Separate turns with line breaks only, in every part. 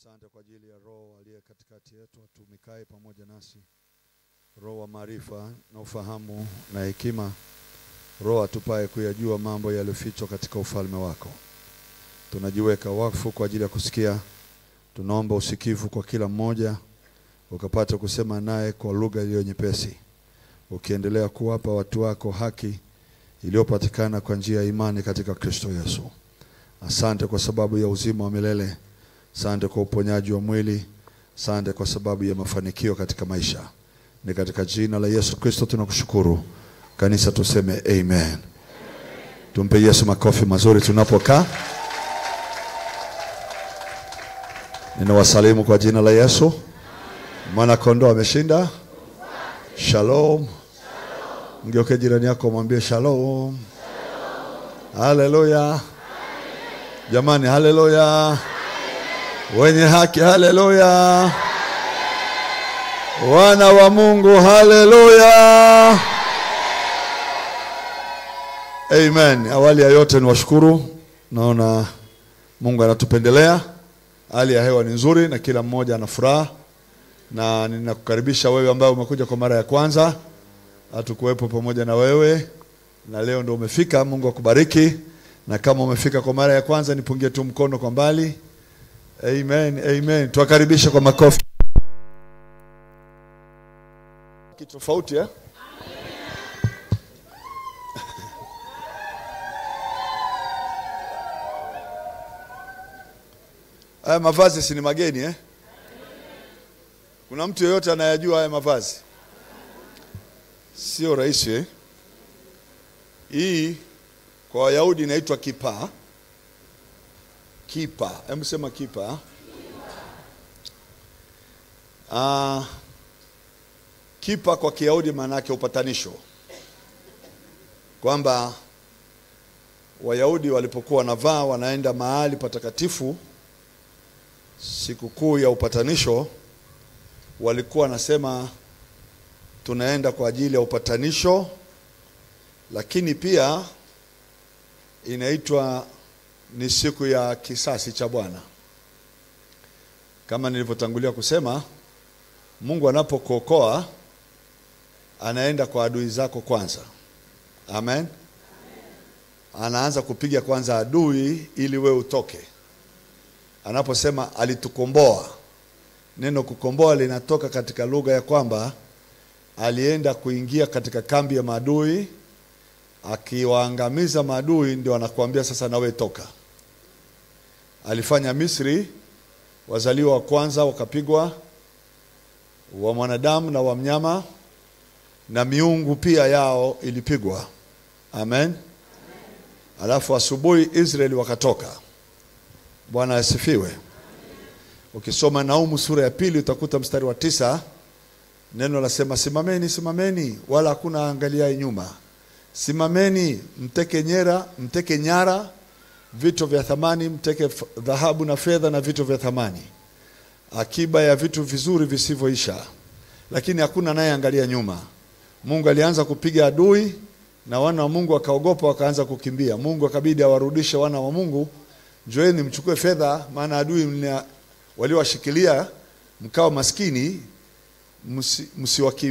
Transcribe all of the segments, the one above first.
Asante kwa ajili ya Roho aliye katikati yetu atumikae pamoja nasi. Roho wa maarifa na ufahamu na hekima. Roho atupae kuyajua mambo yaliyofichwa katika ufalme wako. Tunajiweka wakfu kwa ajili ya kusikia. Tunaomba usikivu kwa kila mmoja, ukapata kusema naye kwa lugha iliyo nyepesi. Ukiendelea kuwapa watu wako haki iliyopatikana kwa njia ya imani katika Kristo Yesu. Asante kwa sababu ya uzima wa milele. Asante kwa uponyaji wa mwili. Asante kwa sababu ya mafanikio katika maisha. Ni katika jina la Yesu Kristo tunakushukuru. Kanisa tuseme amen. Tumpe Yesu makofi mazuri tunapokaa. Ninawasalimu kwa jina la Yesu. Mwana kondoo ameshinda. Shalom. Mgeuke jirani yako mwambie shalom. Haleluya. Jamani haleluya. Wenye haki haleluya. Wana wa Mungu haleluya. Amen. Awali ya yote niwashukuru. Naona Mungu anatupendelea. Hali ya hewa ni nzuri na kila mmoja ana furaha. Na ninakukaribisha wewe ambaye umekuja kwa mara ya kwanza. Hatukuwepo pamoja na wewe na leo ndio umefika. Mungu akubariki. Na kama umefika kwa mara ya kwanza nipungie tu mkono kwa mbali. Amen, amen. Tuwakaribisha kwa makofi. Kitu tofauti Amen. Haya mavazi si ni mageni Kuna mtu yeyote anayajua haya mavazi? Sio rahisi Hii kwa Wayahudi inaitwa kipa. Kipa. Hebu sema kipa. Kipa kwa Kiyahudi maana yake upatanisho. Kwamba Wayahudi walipokuwa wanavaa wanaenda mahali patakatifu sikukuu ya upatanisho, walikuwa wanasema tunaenda kwa ajili ya upatanisho, lakini pia inaitwa ni siku ya kisasi cha Bwana. Kama nilivyotangulia kusema, Mungu anapokuokoa anaenda kwa adui zako kwanza. Amen. Anaanza kupiga kwanza adui ili we utoke. Anaposema alitukomboa, neno kukomboa linatoka katika lugha ya kwamba alienda kuingia katika kambi ya maadui, akiwaangamiza maadui, ndio anakuambia sasa nawe toka. Alifanya Misri, wazaliwa wa kwanza wakapigwa, wa mwanadamu na wa mnyama, na miungu pia yao ilipigwa. Amen. Alafu asubuhi Israeli wakatoka. Bwana asifiwe. Ukisoma Naumu sura ya 2 utakuta mstari wa 9, neno lasema simameni, simameni wala hakuna angalia nyuma. Simameni, mteke nyara vitu vya thamani, mteke dhahabu na fedha na vitu vya thamani, akiba ya vitu vizuri visivyoisha. Lakini hakuna naye angalia nyuma. Mungu alianza kupiga adui na wana wa Mungu wakaogopa, wakaanza kukimbia. Mungu akabidi awarudishe wana wa Mungu, njoeni mchukue fedha maana adui waliowashikilia mkao maskini,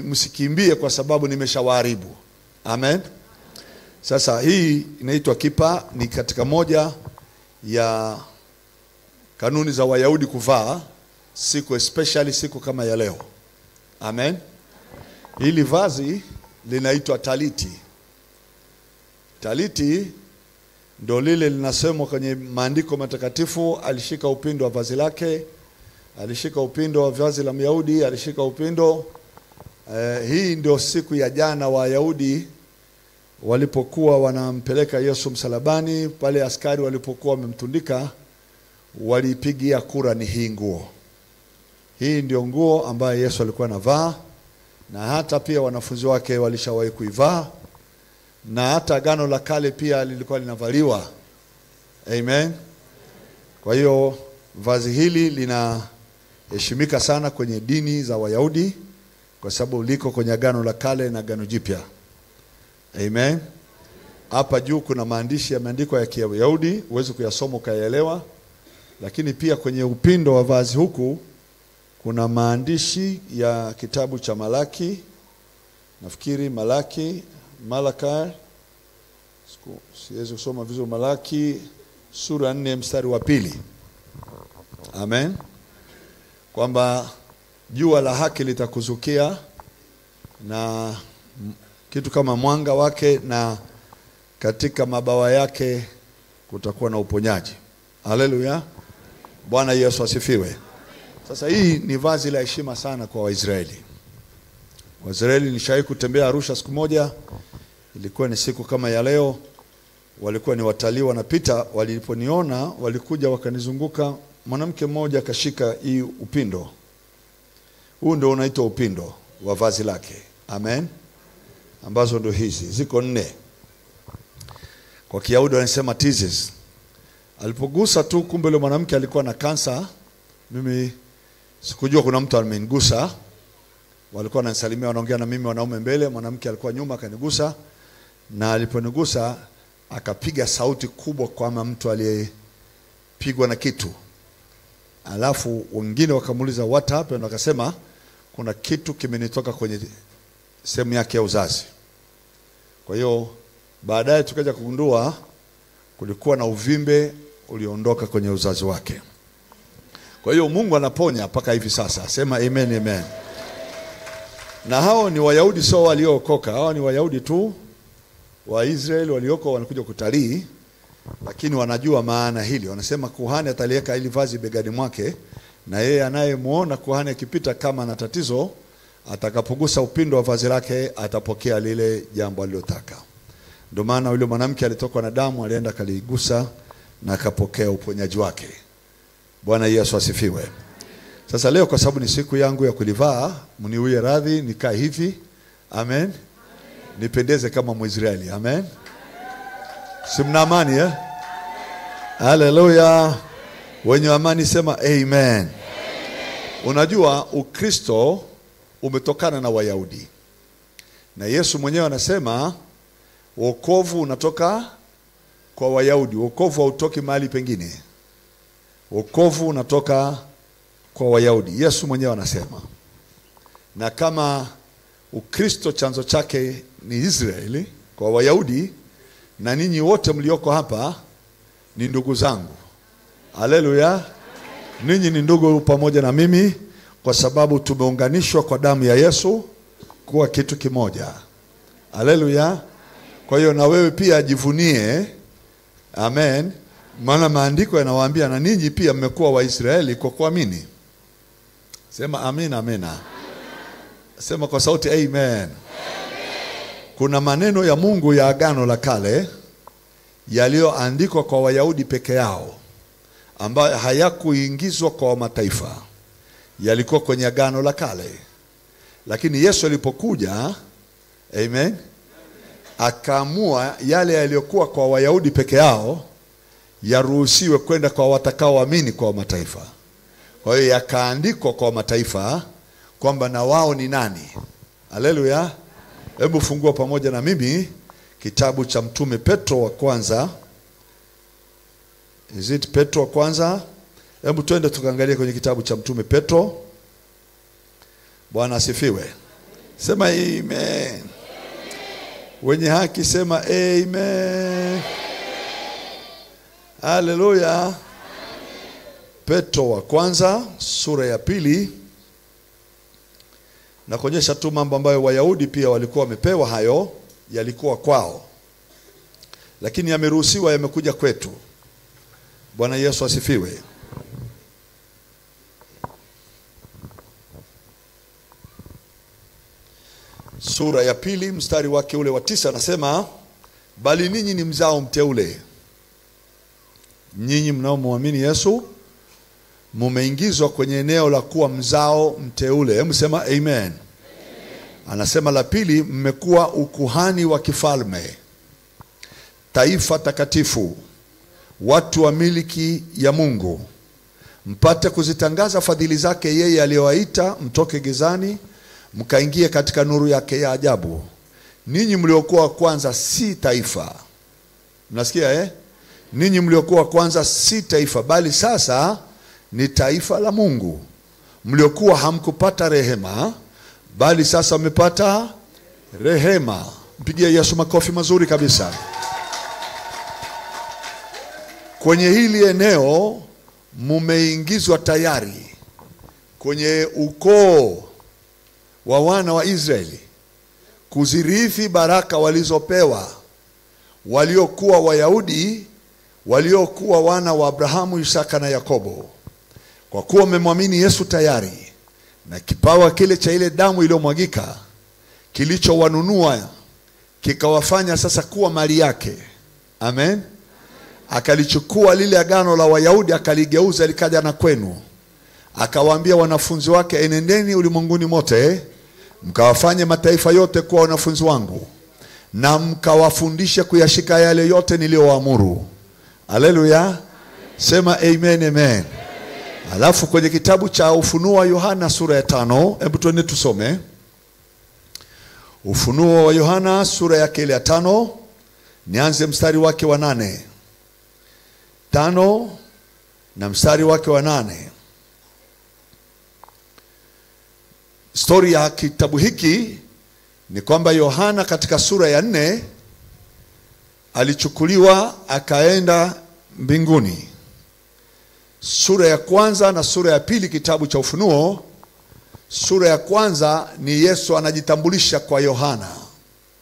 msikimbie kwa sababu nimeshawaharibu. Amen. Sasa hii inaitwa kipa, ni katika moja ya kanuni za Wayahudi kuvaa siku especially siku kama ya leo. Amen. Hili vazi linaitwa taliti. Taliti ndio lile linasemwa kwenye maandiko matakatifu, alishika upindo wa vazi lake, alishika upindo wa vazi la Myahudi, alishika upindo. Hii ndio siku ya jana Wayahudi walipokuwa wanampeleka Yesu msalabani, pale askari walipokuwa wamemtundika, walipigia kura ni hii nguo. Hii ndio nguo ambayo Yesu alikuwa anavaa, na hata pia wanafunzi wake walishawahi kuivaa, na hata Agano la Kale pia lilikuwa linavaliwa. Amen. Kwa hiyo vazi hili linaheshimika sana kwenye dini za Wayahudi kwa sababu liko kwenye Agano la Kale na Agano Jipya. Amen. Hapa juu kuna maandishi yameandikwa ya Kiyahudi, uweze kuyasoma ukaelewa. Lakini pia kwenye upindo wa vazi huku kuna maandishi ya kitabu cha Malaki. Nafikiri Malaki, siwezi kusoma vizuri, Malaki sura 4 mstari wa 2. Amen. Kwamba jua la haki litakuzukia na kitu kama mwanga wake, na katika mabawa yake kutakuwa na uponyaji. Haleluya. Bwana Yesu asifiwe. Sasa hii ni vazi la heshima sana kwa Waisraeli. Waisraeli, nishawahi kutembea Arusha siku moja. Ilikuwa ni siku kama ya leo. Walikuwa ni watalii wanapita, waliponiona walikuja wakanizunguka. Mwanamke mmoja akashika hii upindo. Huu ndio unaitwa upindo wa vazi lake. Amen. Ambazo ndio hizi ziko 4. Kwa Kiyahudi wanasema tizes. Alipogusa tu, kumbe yule mwanamke alikuwa na kansa. Mimi sikujua kuna mtu amenigusa. Walikuwa wananisalimia, wanaongea na mimi wanaume mbele, mwanamke alikuwa nyuma akanigusa, na aliponigusa akapiga sauti kubwa kama mtu aliyepigwa na kitu. Alafu wengine wakamuuliza what happened, wakasema kuna kitu kimenitoka kwenye sehemu yake ya uzazi. Kwa hiyo baadaye tukaja kugundua kulikuwa na uvimbe ulioondoka kwenye uzazi wake. Kwa hiyo Mungu anaponya mpaka hivi sasa. Sema amen, amen. Na hao ni Wayahudi, sio waliookoka. Hao ni Wayahudi tu wa Israeli walioko wanakuja kutalii, lakini wanajua maana hili. Wanasema kuhani ataliweka ili vazi begani mwake, na yeye anayemuona kuhani akipita kama ana tatizo, atakapogusa upindo wa vazi lake atapokea lile jambo alilotaka. Ndio maana yule mwanamke alitokwa na damu, alienda kaligusa na akapokea uponyaji wake. Bwana Yesu asifiwe. Sasa leo kwa sababu ni siku yangu ya kulivaa, mniwie radhi nikae hivi. Amen. Nipendeze kama Mwisraeli. Amen. Si mna amani eh? Haleluya. Wenye amani sema amen. Unajua Ukristo umetokana na Wayahudi. Na Yesu mwenyewe anasema wokovu unatoka kwa Wayahudi. Wokovu hautoki mahali pengine. Wokovu unatoka kwa Wayahudi. Yesu mwenyewe anasema. Na kama Ukristo chanzo chake ni Israeli kwa Wayahudi, na ninyi wote mlioko hapa ni ndugu zangu. Haleluya. Ninyi ni ndugu pamoja na mimi, kwa sababu tumeunganishwa kwa damu ya Yesu kuwa kitu kimoja. Haleluya. Kwa hiyo na wewe pia jivunie. Amen. Maana maandiko yanawaambia na ninyi pia mmekuwa Waisraeli kwa kuamini. Sema amen, amena. Sema kwa sauti amen. Kuna maneno ya Mungu ya Agano la Kale yaliyoandikwa kwa Wayahudi peke yao, ambayo hayakuingizwa kwa mataifa. Yalikuwa kwenye Agano la Kale. Lakini Yesu alipokuja, amen, akaamua yale yaliyokuwa kwa Wayahudi peke yao yaruhusiwe kwenda kwa watakaoamini kwa mataifa. Kwa hiyo yakaandikwa kwa mataifa kwamba na wao ni nani. Haleluya. Hebu fungua pamoja na mimi kitabu cha Mtume Petro wa kwanza. Is it Petro wa kwanza? Hebu twende tukaangalie kwenye kitabu cha Mtume Petro. Bwana asifiwe. Sema amen. Wenye haki sema amen. Haleluya. Petro wa kwanza sura ya 2. Na kuonyesha tu mambo ambayo Wayahudi pia walikuwa wamepewa, hayo yalikuwa kwao, lakini yameruhusiwa, yamekuja kwetu. Bwana Yesu asifiwe. Sura ya 2 mstari wake ule wa 9 anasema, bali ninyi ni mzao mteule. Nyinyi mnaomwamini Yesu mumeingizwa kwenye eneo la kuwa mzao mteule. Hebu sema amen. Anasema la pili, mmekuwa ukuhani wa kifalme, taifa takatifu, watu wa miliki ya Mungu, mpate kuzitangaza fadhili zake yeye aliyowaita mtoke gizani mkaingie katika nuru yake ya ajabu. Ninyi mliokuwa kwanza si taifa. Mnasikia ninyi mliokuwa kwanza si taifa, bali sasa ni taifa la Mungu. Mliokuwa hamkupata rehema, bali sasa mmepata rehema. Mpigie Yesu makofi mazuri kabisa. Kwenye hili eneo mumeingizwa tayari kwenye ukoo wa wana wa Israeli, kuzirithi baraka walizopewa waliokuwa Wayahudi, waliokuwa wana wa Abrahamu, Isaka na Yakobo. Kwa kuwa mmemwamini Yesu tayari, na kipawa kile cha ile damu iliyomwagika kilichowanunua kikawafanya sasa kuwa mali yake. Amen. Akalichukua lile agano la Wayahudi akaligeuza likaja na kwenu. Akawaambia wanafunzi wake, enendeni ulimwenguni mote mkawafanye mataifa yote kuwa wanafunzi wangu, na mkawafundishe kuyashika yale yote niliyowaamuru. Haleluya. Sema amen, amen. Alafu kwenye kitabu cha Ufunuo wa Yohana sura ya 5, hebu tuende tusome. Ufunuo wa Yohana sura yake ile ya 5, nianze mstari wake wa 8. 5 na mstari wake wa 8. Story ya kitabu hiki ni kwamba Yohana katika sura ya 4 alichukuliwa akaenda mbinguni. Sura ya kwanza na sura ya pili kitabu cha Ufunuo, sura ya kwanza ni Yesu anajitambulisha kwa Yohana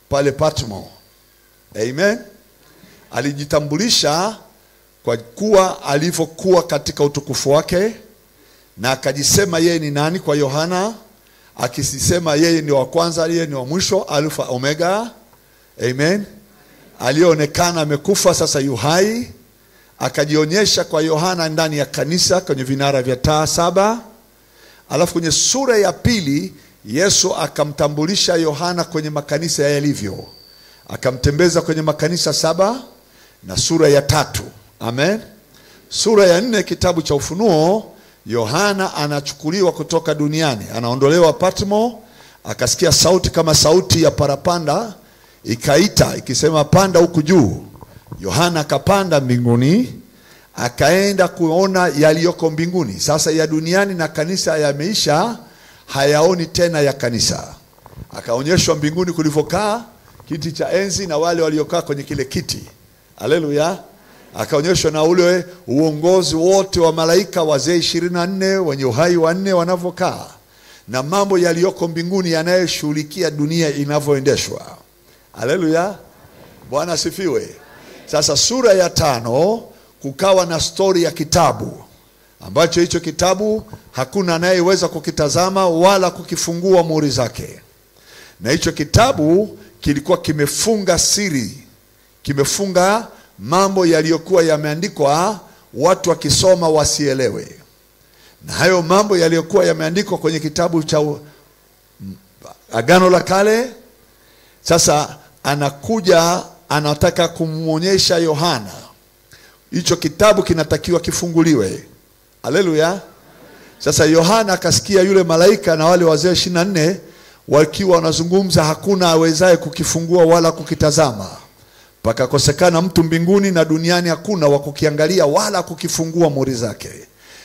pale Patmo. Amen. Alijitambulisha kwa kuwa alivyokuwa katika utukufu wake, na akajisema yeye ni nani kwa Yohana, akisema yeye ni wa kwanza, yeye ni wa mwisho, Alfa Omega. Amen. Alionekana amekufa, sasa yu hai. Akajionyesha kwa Yohana ndani ya kanisa kwenye vinara vya taa 7. Alafu kwenye sura ya pili Yesu akamtambulisha Yohana kwenye makanisa yalivyo. Akamtembeza kwenye makanisa 7 na sura ya 3. Amen. Sura ya 4 kitabu cha Ufunuo, Yohana anachukuliwa kutoka duniani, anaondolewa Patmo. Akasikia sauti kama sauti ya parapanda ikaita ikisema, panda huku juu. Yohana akapanda mbinguni, akaenda kuona yaliyoko mbinguni. Sasa ya duniani na kanisa yameisha, hayaoni tena ya kanisa. Akaonyeshwa mbinguni kulivyokaa kiti cha enzi na wale waliokaa kwenye kile kiti. Haleluya. Akaonyeshwa na ule uongozi wote wa malaika wazee 24 wenye uhai wanne wanavyokaa, na mambo yaliyoko mbinguni yanayeshughulikia dunia inavyoendeshwa. Haleluya. Bwana asifiwe. Sasa sura ya 5 kukawa na story ya kitabu ambacho hicho kitabu hakuna anayeweza kukitazama wala kukifungua muhuri zake. Na hicho kitabu kilikuwa kimefunga siri, kimefunga mambo yaliyokuwa yameandikwa watu wakisoma wasielewe. Na hayo mambo yaliyokuwa yameandikwa kwenye kitabu cha Agano la Kale, sasa anakuja anataka kumuonyesha Yohana hicho kitabu kinatakiwa kifunguliwe. Haleluya. Sasa Yohana akasikia yule malaika na wale wazee 24 wakiwa wanazungumza, hakuna awezaye kukifungua wala kukitazama. Pakakosekana mtu mbinguni na duniani hakuna wa kukiangalia wala kukifungua muhuri zake.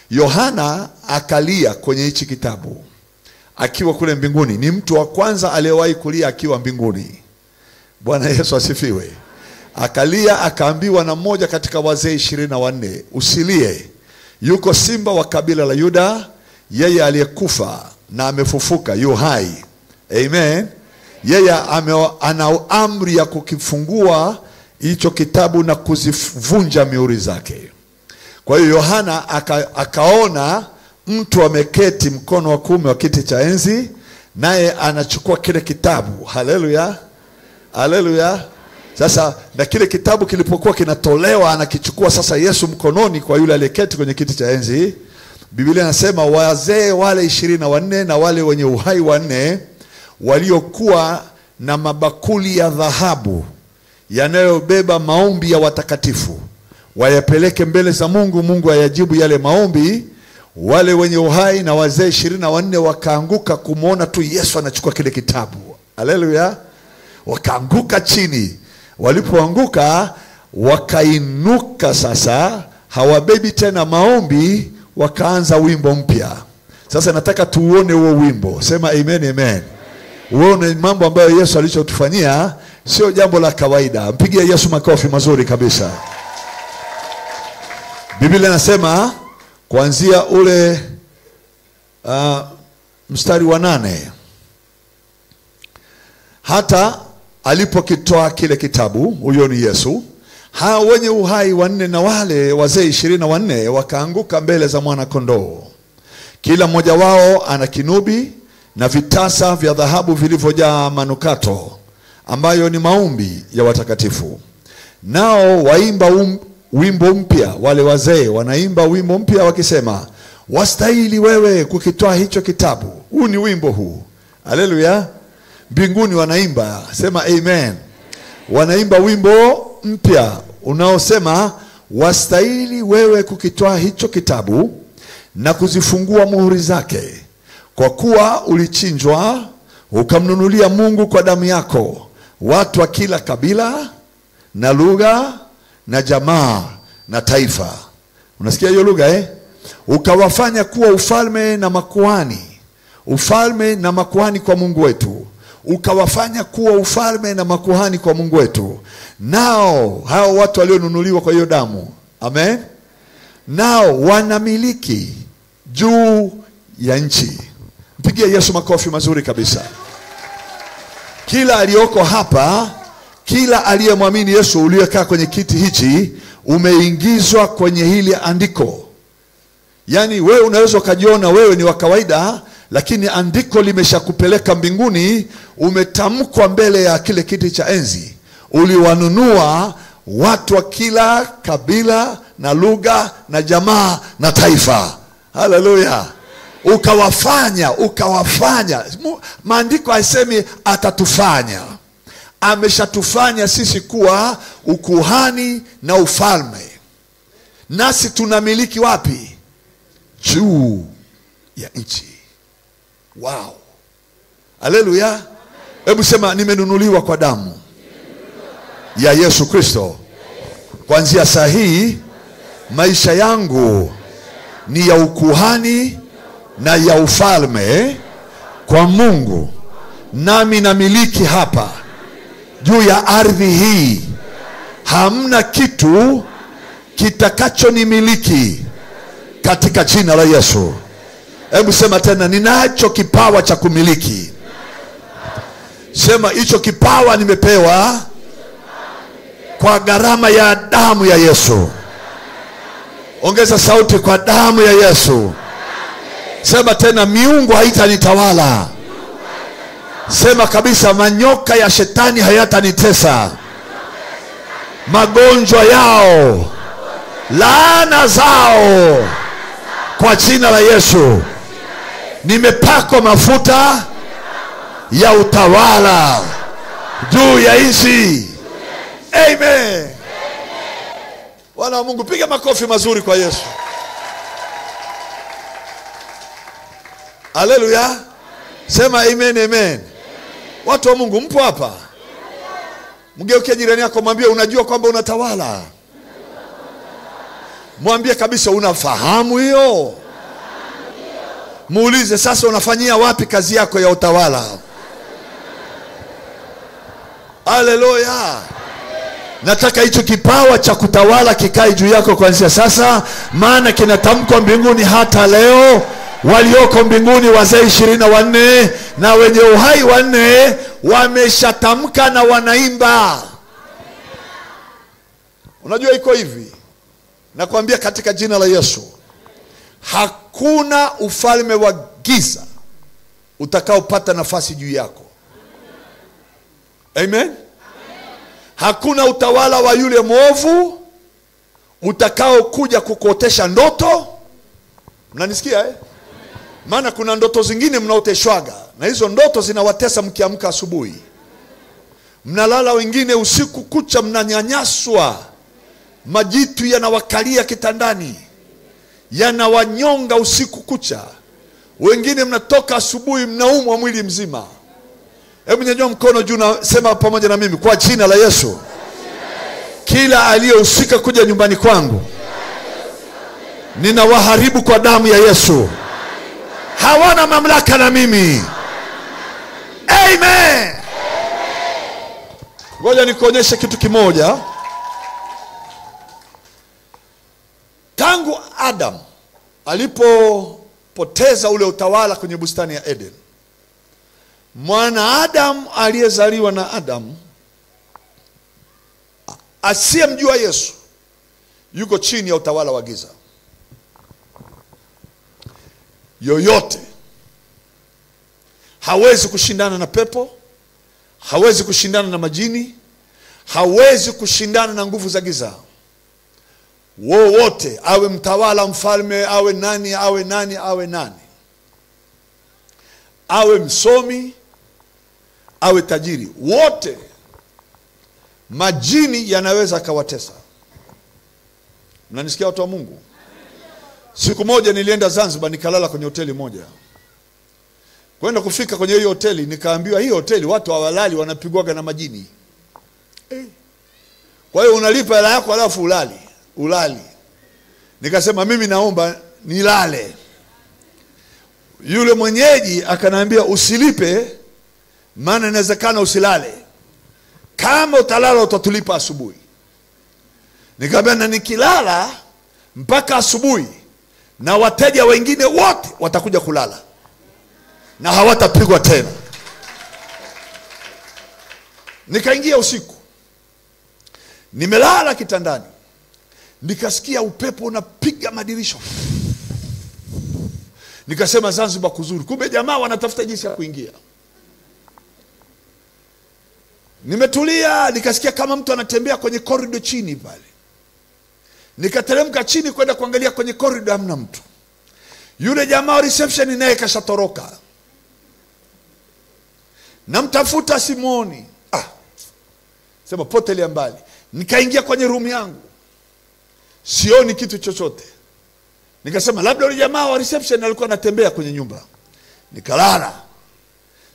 Yohana akalia kwenye hichi kitabu akiwa kule mbinguni. Ni mtu wa kwanza aliyewahi kulia akiwa mbinguni. Bwana Yesu asifiwe. Akalia, akaambiwa na mmoja katika wazee 24, usilie, yuko simba wa kabila la Yuda, yeye aliyekufa na amefufuka yu hai. Amen. Yeye ana amri ya kukifungua hicho kitabu na kuzivunja mihuri zake. Kwa hiyo Yohana akaona mtu ameketi mkono wa kuume wa kiti cha enzi, naye anachukua kile kitabu. Haleluya. Haleluya. Sasa na kile kitabu kilipokuwa kinatolewa, anakichukua sasa Yesu mkononi kwa yule aliyeketi kwenye kiti cha enzi. Biblia inasema wazee wale 24 na wale wenye uhai wanne waliokuwa na mabakuli ya dhahabu yanayobeba maombi ya watakatifu wayapeleke mbele za Mungu, Mungu ayajibu yale maombi. Wale wenye uhai na wazee 24 wakaanguka kumuona tu Yesu anachukua kile kitabu. Haleluya. Wakaanguka chini. Walipoanguka wakainuka sasa, hawabebi tena maombi, wakaanza wimbo mpya. Sasa nataka tuone huo wimbo. Sema amen, amen. Uone mambo ambayo Yesu alichotufanyia sio jambo la kawaida. Mpigie Yesu makofi mazuri kabisa. Biblia inasema kuanzia ule mstari wa 8, hata alipokitoa kile kitabu, huyo ni Yesu, hao wenye uhai wanne na wale wazee 24 wakaanguka mbele za mwana kondoo. Kila mmoja wao ana kinubi na vitasa vya dhahabu vilivyojaa manukato, ambayo ni maombi ya watakatifu. Nao waimba wimbo mpya. Wale wazee wanaimba wimbo mpya wakisema, wastahili wewe kukitoa hicho kitabu. Huu ni wimbo huu. Haleluya. Mbinguni wanaimba. Sema amen. Wanaimba wimbo mpya unaosema, wastahili wewe kukitoa hicho kitabu na kuzifungua muhuri zake, kwa kuwa ulichinjwa ukamnunulia Mungu kwa damu yako watu wa kila kabila na lugha na jamaa na taifa. Unasikia hiyo lugha Ukawafanya kuwa ufalme na makuhani. Ufalme na makuhani kwa Mungu wetu. Ukawafanya kuwa ufalme na makuhani kwa Mungu wetu. Nao hao watu walionunuliwa kwa hiyo damu, amen, nao wanamiliki juu ya nchi. Mpigie Yesu makofi mazuri kabisa. Kila aliyoko hapa, kila aliyemwamini Yesu uliyekaa kwenye kiti hichi, umeingizwa kwenye hili andiko. Yani wewe unaweza ukajiona wewe ni wa kawaida, lakini andiko limeshakupeleka mbinguni. Umetamkwa mbele ya kile kiti cha enzi. Uliwanunua watu wa kila kabila na lugha na jamaa na taifa. Haleluya. Ukawafanya. Maandiko haisemi atatufanya. Ameshatufanya sisi kuwa ukuhani na ufalme. Nasi tunamiliki wapi? Juu ya nchi. Wow. Haleluya. Hebu sema, nimenunuliwa kwa damu ya Yesu Kristo. Kuanzia saa hii maisha yangu ni ya ukuhani na ya ufalme kwa Mungu. Nami namiliki hapa juu ya ardhi hii. Hamna kitu kitakachonimiliki katika jina la Yesu. Hebu sema tena, ninacho kipawa cha kumiliki. Sema, hicho kipawa nimepewa kwa gharama ya damu ya Yesu. Ongeza sauti, kwa damu ya Yesu. Sema tena, miungu haitanitawala. Sema kabisa, manyoka ya shetani hayatanitesa. Magonjwa yao, laana zao, kwa jina la Yesu. Nimepakwa mafuta ya utawala juu ya nchi. Amen. Wana wa Mungu, piga makofi mazuri kwa Yesu. Haleluya. Sema amen, amen. Watu wa Mungu, mpo hapa? Mgeukie jirani yako, mwambie, unajua kwamba unatawala. Mwambie kabisa, unafahamu hiyo? Muulize, sasa unafanyia wapi kazi yako ya utawala? Haleluya. Nataka hicho kipawa cha kutawala kikae juu yako kuanzia sasa, maana kinatamkwa mbinguni hata leo. Walioko mbinguni wazee 24 na wenye uhai 4 wameshatamka na wanaimba. Unajua iko hivi, nakwambia katika jina la Yesu, hakuna ufalme wa giza utakaopata nafasi juu yako. Amen. Hakuna utawala wa yule mwovu utakao kuja kukotesha ndoto. Mnanisikia Maana kuna ndoto zingine mnaoteshwaga, na hizo ndoto zinawatesa mkiamka asubuhi. Mnalala wengine usiku kucha, mnanyanyaswa. Majitu yanawakalia kitandani, yanawanyonga usiku kucha. Wengine mnatoka asubuhi mnaumwa mwili mzima. Hebu nyanyua mkono juu na sema pamoja na mimi, kwa jina la Yesu. kila aliyehusika kuja nyumbani kwangu ninawaharibu kwa damu ya Yesu. Hawana mamlaka na mimi. Amen. Ngoja nikuonyeshe kitu kimoja. Tangu Adam alipopoteza ule utawala kwenye bustani ya Eden, mwana Adam aliyezaliwa na Adam asiyemjua Yesu yuko chini ya utawala wa giza. Yoyote hawezi kushindana na pepo, hawezi kushindana na majini, hawezi kushindana na nguvu za giza. Wowote, awe mtawala, mfalme, awe nani, awe msomi, awe tajiri, wote majini yanaweza kawatesa. Mnanisikia watu wa Mungu? Siku moja nilienda Zanzibar, nikalala kwenye hoteli moja. Kwenda kufika kwenye hiyo hoteli, nikaambiwa hii hoteli watu hawalali, wanapigwaga na majini. Kwa hiyo unalipa hela yako alafu ulali. Nikasema mimi naomba nilale. Yule mwenyeji akaniambia usilipe, maana inawezekana usilale. Kama utalala utatulipa asubuhi. Nikamwambia na nikilala mpaka asubuhi na wateja wengine wote watakuja kulala na hawatapigwa tena. Nikaingia usiku, nimelala kitandani, nikasikia upepo unapiga madirisha. Nikasema Zanzibar kuzuri, kumbe jamaa wanatafuta jinsi ya kuingia. Nimetulia, nikasikia kama mtu anatembea kwenye corridor chini pale. Nikateremka chini kwenda kuangalia kwenye corridor, hamna mtu. Yule jamaa wa reception naye kashatoroka. Namtafuta simuoni. Sema potelea mbali. Nikaingia kwenye room yangu, sioni kitu chochote. Nikasema labda yule jamaa wa reception alikuwa anatembea kwenye nyumba. Nikalala.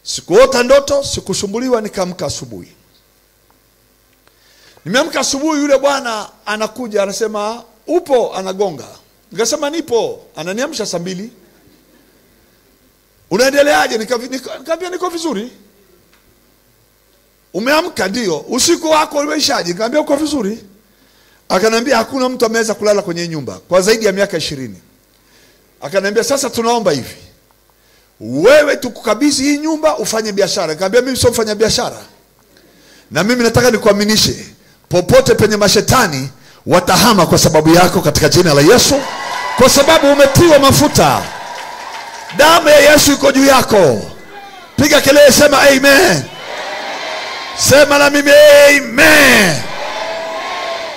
Sikuota ndoto, sikusumbuliwa. Nikaamka asubuhi. Nimeamka asubuhi, yule bwana anakuja, anasema upo, anagonga. Nikasema nipo. Ananiamsha saa 2. Unaendeleaje? Nikamwambia niko vizuri. Umeamka? Ndio. Usiku wako umeishaje? Nikamwambia uko vizuri. Akaniambia hakuna mtu ameweza kulala kwenye nyumba kwa zaidi ya miaka 20. Akaniambia sasa tunaomba hivi, wewe tukukabidhi hii nyumba ufanye biashara. Nikamwambia mimi sio mfanya biashara, na mimi nataka nikuaminishe, popote penye mashetani watahama kwa sababu yako katika jina la Yesu, kwa sababu umetiwa mafuta. Damu ya Yesu iko juu yako. Piga kelele, sema amen. Sema na mimi amen.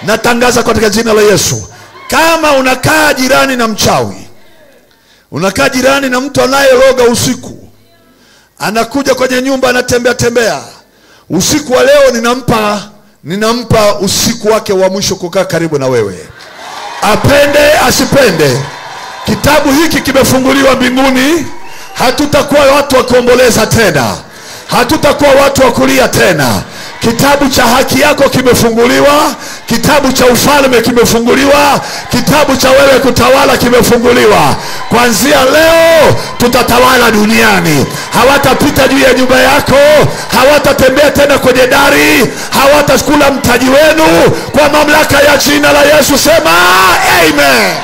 Natangaza katika jina la Yesu, kama unakaa jirani na mchawi, unakaa jirani na mtu anayeroga usiku, anakuja kwenye nyumba, anatembea usiku wa leo, ninampa usiku wake wa mwisho kukaa karibu na wewe. Apende asipende, kitabu hiki kimefunguliwa mbinguni. Hatutakuwa watu wa kuomboleza tena, hatutakuwa watu wa kulia tena. Kitabu cha haki yako kimefunguliwa, kitabu cha ufalme kimefunguliwa, kitabu cha wewe kutawala kimefunguliwa. Kuanzia leo tutatawala duniani. Hawatapita juu ya nyumba yako, hawatatembea tena kwenye dari, hawatakula mtaji wenu, kwa mamlaka ya jina la Yesu. Sema amen.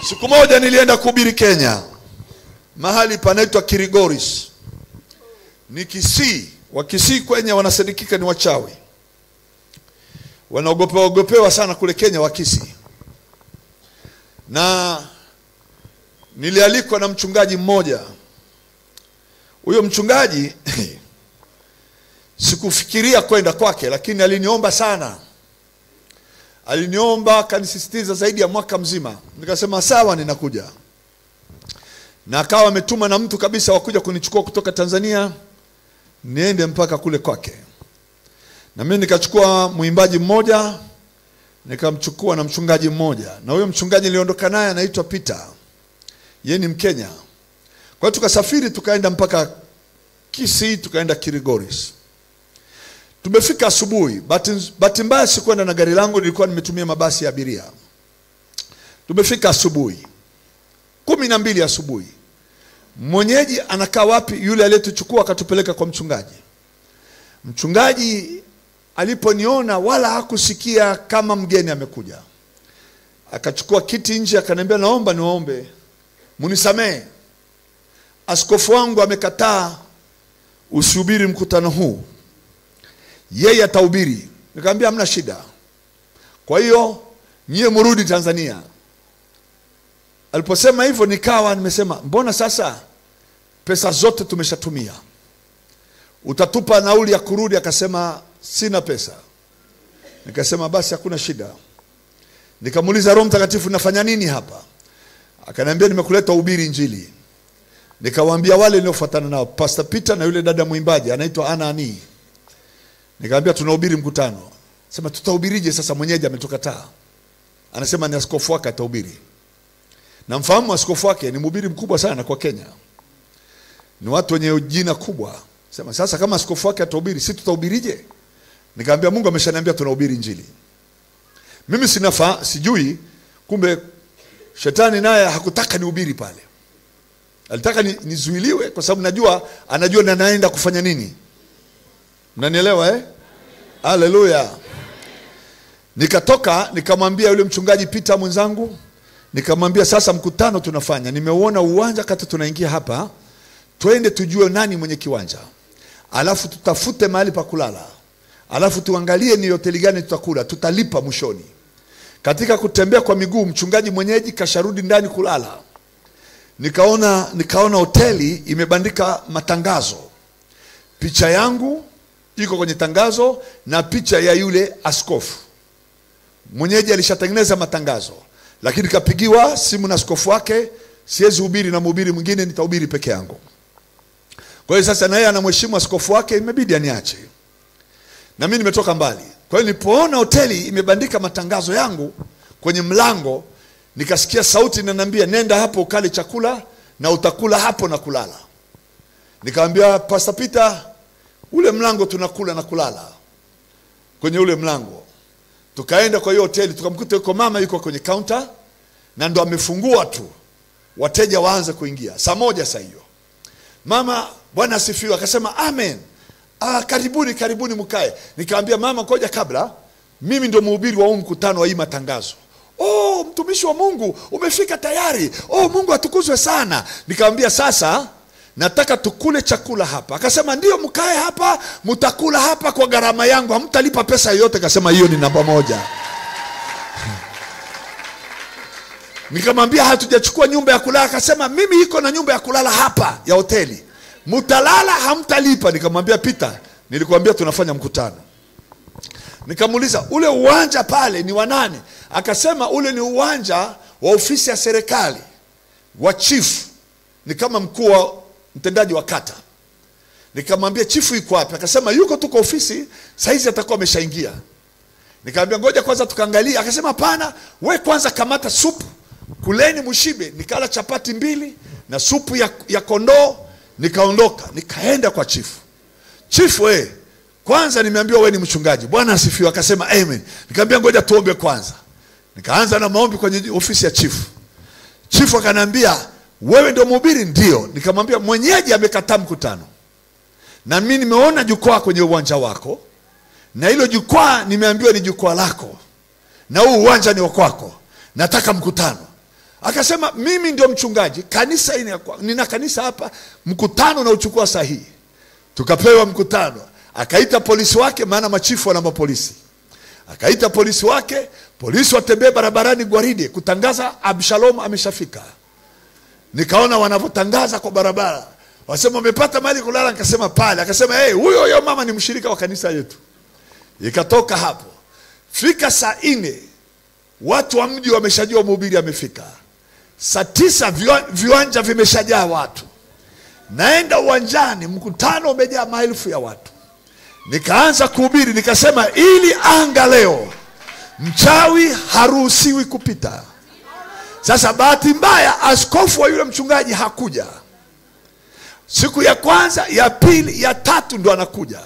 Siku moja nilienda kuhubiri Kenya, mahali panaitwa Kirigoris. Ni Kisii. Wakisii kwenye wanasadikika ni wachawi, wanaogopewa sana kule Kenya Wakisii. Na nilialikwa na mchungaji mmoja. Huyo mchungaji sikufikiria kwenda kwake, lakini aliniomba sana. Aliniomba, kanisisitiza zaidi ya mwaka mzima. Nikasema sawa, ninakuja. Na akawa ametuma na mtu kabisa wakuja kunichukua kutoka Tanzania niende mpaka kule kwake. Na mimi nikachukua muimbaji mmoja, nikamchukua na mchungaji mmoja. Na huyo mchungaji niliondoka naye anaitwa Peter. Yeye ni Mkenya. Kwa hiyo tukasafiri tukaenda mpaka Kisii, tukaenda Kirigoris. Tumefika asubuhi. Bahati mbaya sikwenda na gari langu, nilikuwa nimetumia mabasi ya abiria. Tumefika asubuhi 12 asubuhi. Mwenyeji anakaa wapi? Yule aliyetuchukua akatupeleka kwa mchungaji. Mchungaji aliponiona wala hakusikia kama mgeni amekuja. Akachukua kiti nje akaniambia, naomba niwaombe munisamee. Askofu wangu amekataa usihubiri mkutano huu. Yeye atahubiri. Nikamwambia hamna shida. Kwa hiyo nyie mrudi Tanzania. Aliposema hivyo nikawa nimesema, mbona sasa pesa zote tumeshatumia, utatupa nauli ya kurudi? Akasema sina pesa. Nikasema basi hakuna shida. Nikamuuliza, Roho Mtakatifu nafanya nini hapa? Akaniambia, nimekuleta uhubiri injili. Nikawaambia wale niliofuatana nao, Pastor Peter na yule dada mwimbaji anaitwa Ana Ani. Nikamwambia tunahubiri mkutano. Sema tutahubirije sasa, mwenyeji ametokataa. Anasema ni askofu wake atahubiri. Na mfahamu askofu wake ni mhubiri mkubwa sana kwa Kenya. Ni watu wenye jina kubwa. Sema sasa kama askofu wake atahubiri, sisi tutahubirije? Nikamwambia Mungu ameshaniambia tunahubiri injili. Mimi sijui, kumbe shetani naye hakutaka nihubiri pale. Alitaka nizuiliwe kwa sababu anajua na naenda kufanya nini. Mnanielewa eh? Haleluya. Nikatoka nikamwambia yule mchungaji Peter mwenzangu, nikamwambia sasa mkutano tunafanya, nimeuona uwanja kati tunaingia hapa, twende tujue nani mwenye kiwanja. Alafu tutafute mahali pa kulala. Alafu tuangalie ni hoteli gani tutakula, tutalipa mwishoni. Katika kutembea kwa miguu mchungaji mwenyeji kasharudi ndani kulala. Nikaona hoteli imebandika matangazo. Picha yangu iko kwenye tangazo na picha ya yule askofu. Mwenyeji alishatengeneza matangazo, lakini kapigiwa simu na askofu wake, siwezi hubiri na mhubiri mwingine, nitahubiri peke yangu. Kwa hiyo sasa na yeye anamheshimu askofu wake, imebidi aniache. Na mimi nimetoka mbali. Kwa hiyo nilipoona hoteli imebandika matangazo yangu kwenye mlango, nikasikia sauti inaniambia, nenda hapo ukale chakula na utakula hapo na kulala. Nikamwambia Pastor Peter, ule mlango tunakula na kulala kwenye ule mlango. Tukaenda kwa hiyo hoteli, tukamkuta yuko mama yuko kwenye counter na ndo amefungua tu wateja waanze kuingia. Saa 1 saa hiyo. Mama, Bwana asifiwe, akasema amen. Karibuni mkae. Nikamwambia mama, ngoja kabla, mimi ndo mhubiri wa huu mkutano wa hii matangazo. Oh, mtumishi wa Mungu, umefika tayari. Oh, Mungu atukuzwe sana. Nikamwambia sasa nataka tukule chakula hapa. Akasema ndio, mkae hapa, mtakula hapa kwa gharama yangu, hamtalipa pesa yoyote. Akasema hiyo ni namba 1. Nikamwambia hatujachukua nyumba ya kulala. Akasema mimi iko na nyumba ya kulala hapa ya hoteli, mtalala hamtalipa. Nikamwambia Peter, nilikwambia tunafanya mkutano. Nikamuuliza ule uwanja pale ni wa nani? Akasema ule ni uwanja wa ofisi ya serikali wa chief, ni kama mkuu wa mtendaji wa kata. Nikamwambia chifu yuko wapi? Akasema yuko tu kwa ofisi, saizi atakuwa ameshaingia. Nikamwambia ngoja kwanza tukaangalia. Akasema hapana, wewe kwanza kamata supu, kuleni mshibe. Nikala chapati 2 na supu ya kondoo. Nikaondoka, nikaenda kwa chifu. Chifu, kwanza nimeambiwa wewe ni mchungaji. Bwana asifiwe. Akasema amen. Nikamwambia ngoja tuombe kwanza. Nikaanza na maombi kwenye ofisi ya chifu. Chifu akaniambia wewe ndio mhubiri? Ndio. Nikamwambia mwenyeji amekataa mkutano, na mimi nimeona jukwaa kwenye uwanja wako, na hilo jukwaa nimeambiwa ni jukwaa lako, na huu uwanja ni wa kwako, nataka mkutano. Akasema mimi ndio mchungaji, kanisa nina kanisa hapa, mkutano na uchukua sahihi. Tukapewa mkutano. Akaita polisi wake, maana machifu wana mapolisi. Akaita polisi wake, polisi watembee barabarani gwaride kutangaza Absalom ameshafika. Nikaona wanavyotangaza kwa barabara, wasema wamepata mahali kulala. Nikasema pale. Akasema huyo mama ni mshirika wa kanisa yetu. Ikatoka hapo. Fika saa 4 watu wa mji wameshajua mhubiri amefika. Saa 9 viwanja vimeshajaa watu. Naenda uwanjani, mkutano umejaa maelfu ya watu. Nikaanza kuhubiri, nikasema ili anga leo mchawi haruhusiwi kupita. Sasa bahati mbaya askofu wa yule mchungaji hakuja. Siku ya kwanza, ya pili, ya tatu ndo anakuja.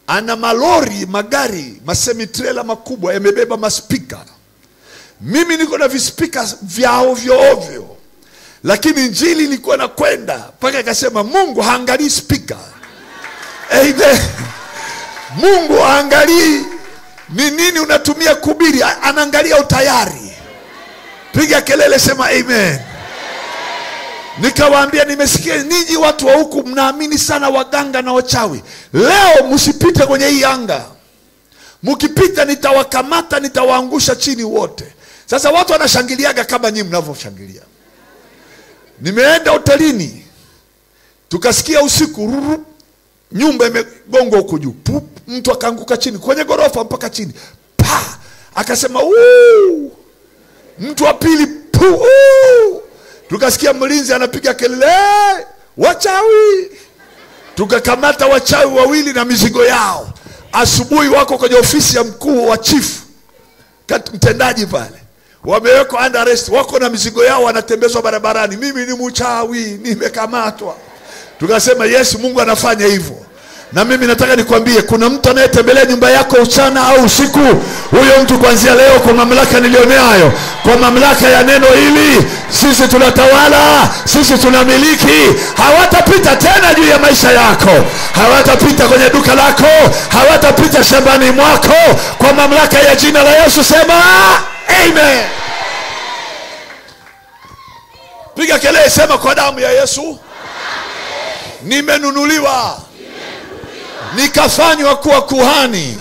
ana malori, magari, masemitrela makubwa yamebeba maspika. Mimi niko na vispika vya ovyo ovyo, lakini injili ilikuwa nakwenda mpaka akasema Mungu haangalii spika. Amen. Mungu haangalii ni nini unatumia kuhubiri, anaangalia utayari. Piga kelele, sema amen. Nikawaambia, nimesikia ninyi watu wa huku mnaamini sana waganga na wachawi. Leo msipite kwenye hii anga. Mkipita nitawakamata, nitawaangusha chini wote. Sasa watu wanashangiliaga kama nyinyi mnavyoshangilia. Nimeenda hotelini, tukasikia usiku nyumba imegongwa huko juu. Mtu akaanguka chini kwenye gorofa mpaka chini. Pa! Akasema uuu. Mtu wa pili, tukasikia mlinzi anapiga kelele, wachawi. Tukakamata wachawi wawili na mizigo yao. Asubuhi wako kwenye ofisi ya mkuu wa chief, mtendaji pale. Wamewekwa under arrest, wako na mizigo yao, wanatembezwa barabarani. Mimi ni mchawi, nimekamatwa. Tukasema Yesu, Mungu anafanya hivyo. Na mimi nataka nikwambie, kuna mtu anayetembelea nyumba yako uchana au usiku. Huyo mtu kuanzia leo, kwa mamlaka nilionayo, kwa mamlaka ya neno hili, sisi tunatawala, sisi tunamiliki. Hawatapita tena juu ya maisha yako, hawatapita kwenye duka lako, hawatapita shambani mwako. Kwa mamlaka ya jina la Yesu sema amen. Piga kelele, sema kwa damu ya Yesu nimenunuliwa, nikafanywa kuwa kuhani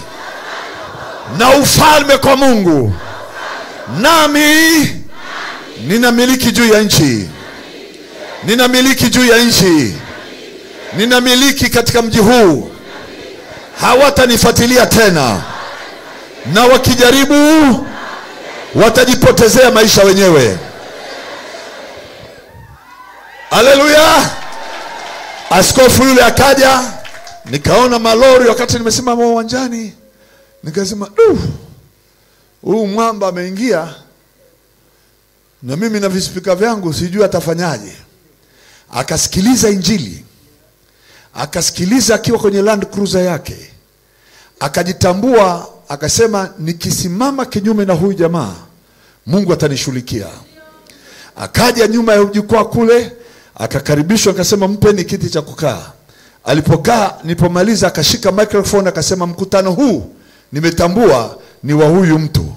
na ufalme kwa Mungu, nami ninamiliki juu ya nchi, ninamiliki juu ya nchi, ninamiliki katika mji huu. Hawatanifuatilia tena, na wakijaribu watajipotezea maisha wenyewe. Haleluya. Askofu yule akaja, nikaona malori wakati nimesimama uwanjani. Nikasema huyu mwamba ameingia, na mimi na vispika vyangu sijui atafanyaje. Akasikiliza injili, akasikiliza akiwa kwenye Land Cruiser yake, akajitambua, akasema nikisimama kinyume na huyu jamaa Mungu atanishughulikia. Akaja nyuma ya jukwaa kule, akakaribishwa, akasema mpeni kiti cha kukaa. Alipokaa, nilipomaliza akashika microphone akasema, mkutano huu nimetambua ni wa huyu mtu.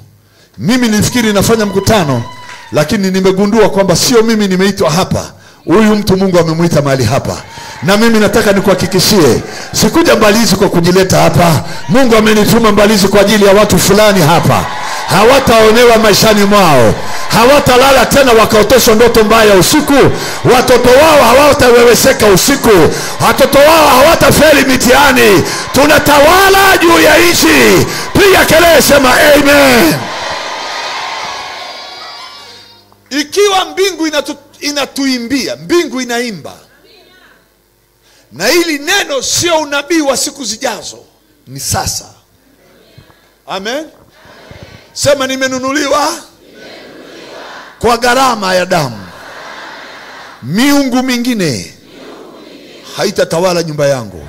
Mimi nilifikiri nafanya mkutano, lakini nimegundua kwamba sio mimi nimeitwa hapa. Huyu mtu Mungu amemuita mahali hapa. Na mimi nataka nikuhakikishie, sikuja Mbalizi kwa kujileta hapa. Mungu amenituma Mbalizi kwa ajili ya watu fulani hapa. Hawataonewa maishani mwao, hawatalala tena wakaoteshwa ndoto mbaya usiku. Watoto wao hawataweweseka usiku, watoto wao hawatafeli mitihani. Tunatawala juu ya nchi. Piga kelele, sema amen. Ikiwa mbingu inatuimbia, mbingu inaimba, na hili neno sio unabii wa siku zijazo, ni sasa. Amen. Sema nimenunuliwa kwa gharama ya damu. Miungu mingine haitatawala nyumba yangu,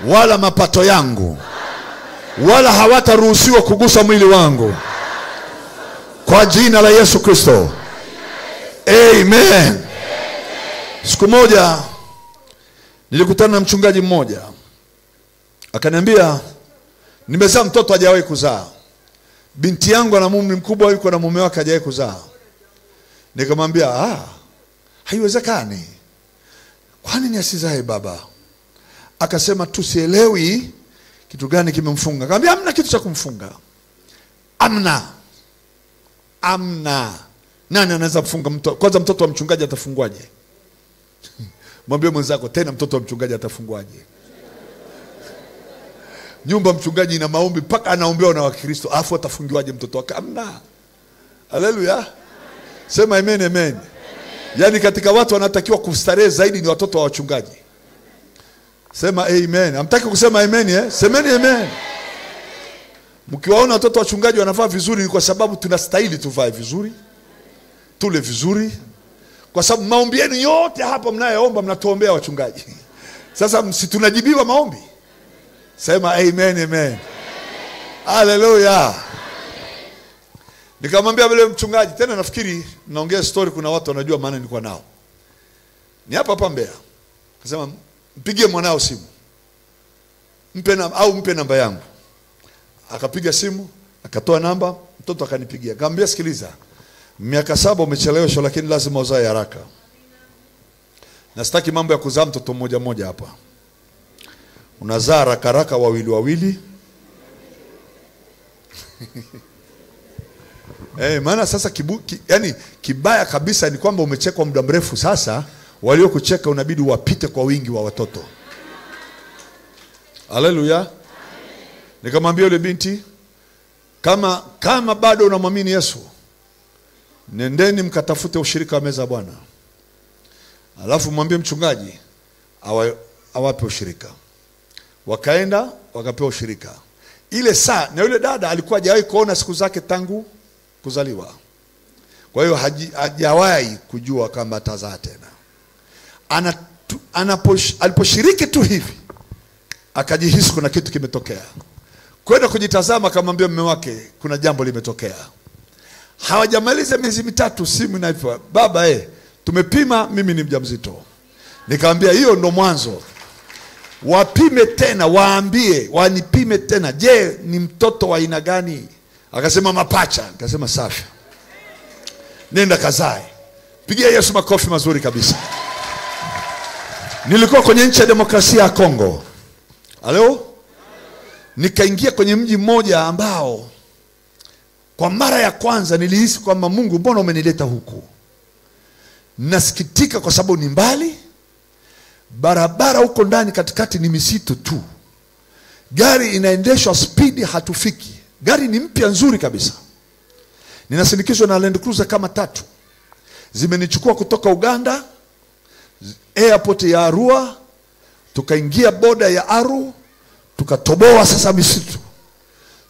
wala mapato yangu, wala hawataruhusiwa kugusa mwili wangu, kwa jina la Yesu Kristo. Amen. Siku moja nilikutana na mchungaji mmoja, akaniambia nimezaa mtoto hajawahi kuzaa. Binti yangu ana mume mkubwa, yuko na mume wake hajawahi kuzaa. Nikamwambia haiwezekani. Kwa nini asizae baba? Akasema tusielewi kitu gani kimemfunga. Nikamwambia hamna kitu cha kumfunga. Amna. Nani anaweza kufunga mtoto? Kwanza mtoto wa mchungaji atafungwaje? Mwambie mwenzako tena, mtoto wa mchungaji atafungwaje? Nyumba mchungaji ina maombi mpaka anaombewa na Wakristo, afu atafungiwaje mtoto wake? Amna. Haleluya. Sema amen, amen. Yaani katika watu wanatakiwa kustarehe zaidi ni watoto wa wachungaji. Sema amen. Hamtaki kusema amen eh? Semeni amen. Mkiwaona watoto wa wachungaji wanavaa vizuri, ni kwa sababu tunastahili tuvae vizuri, tule vizuri. Kwa sababu maombi yenu yote hapa mnayoomba mnatuombea wachungaji. Sasa si tunajibiwa maombi? Sema amen, amen. Hallelujah. Nikamwambia yule mchungaji, tena nafikiri naongea story, kuna watu wanajua maana nilikuwa nao. Ni hapa Mbeya. Akasema mpigie mwanao simu. Mpe namba yangu. Akapiga simu, akatoa namba, mtoto akanipigia. Akamwambia sikiliza, miaka 7 umecheleweshwa, lakini lazima uzae haraka. Na sitaki mambo ya kuzaa mtoto mmoja hapa. Unazaa haraka wawili. Maana sasa yani kibaya kabisa ni kwamba umechekwa muda mrefu, sasa waliokucheka unabidi wapite kwa wingi wa watoto. Haleluya. Nikamwambia yule binti, kama bado unamwamini Yesu, nendeni mkatafute ushirika wa meza ya Bwana. Alafu mwambie mchungaji awape ushirika. Wakaenda wakapewa ushirika. Ile saa, na yule dada alikuwa hajawahi kuona siku zake tangu kuzaliwa. Kwa hiyo hajawahi kujua kama atazaa tena. Aliposhiriki tu hivi, akajihisi kuna kitu kimetokea. Kwenda kujitazama, akamwambia mume wake kuna jambo limetokea. Hawajamaliza miezi 3, simu inaitwa, baba tumepima, mimi ni mjamzito. Nikamwambia hiyo ndo mwanzo. Wapime tena, waambie wanipime tena. Je, ni mtoto wa aina gani? Akasema mapacha. Akasema safi, nenda kazae. Pigia Yesu makofi mazuri kabisa. Nilikuwa kwenye nchi ya demokrasia ya Kongo. Halo? Nikaingia kwenye mji mmoja ambao kwa mara ya kwanza nilihisi kwamba Mungu, mbona umenileta huku? Nasikitika kwa sababu ni mbali. Barabara huko ndani katikati ni misitu tu. Gari inaendeshwa speed hatufiki. Gari ni mpya nzuri kabisa. Ninasindikizwa na Land Cruiser kama 3. Zimenichukua kutoka Uganda, airport ya Arua, tukaingia boda ya Aru, tukatoboa sasa misitu.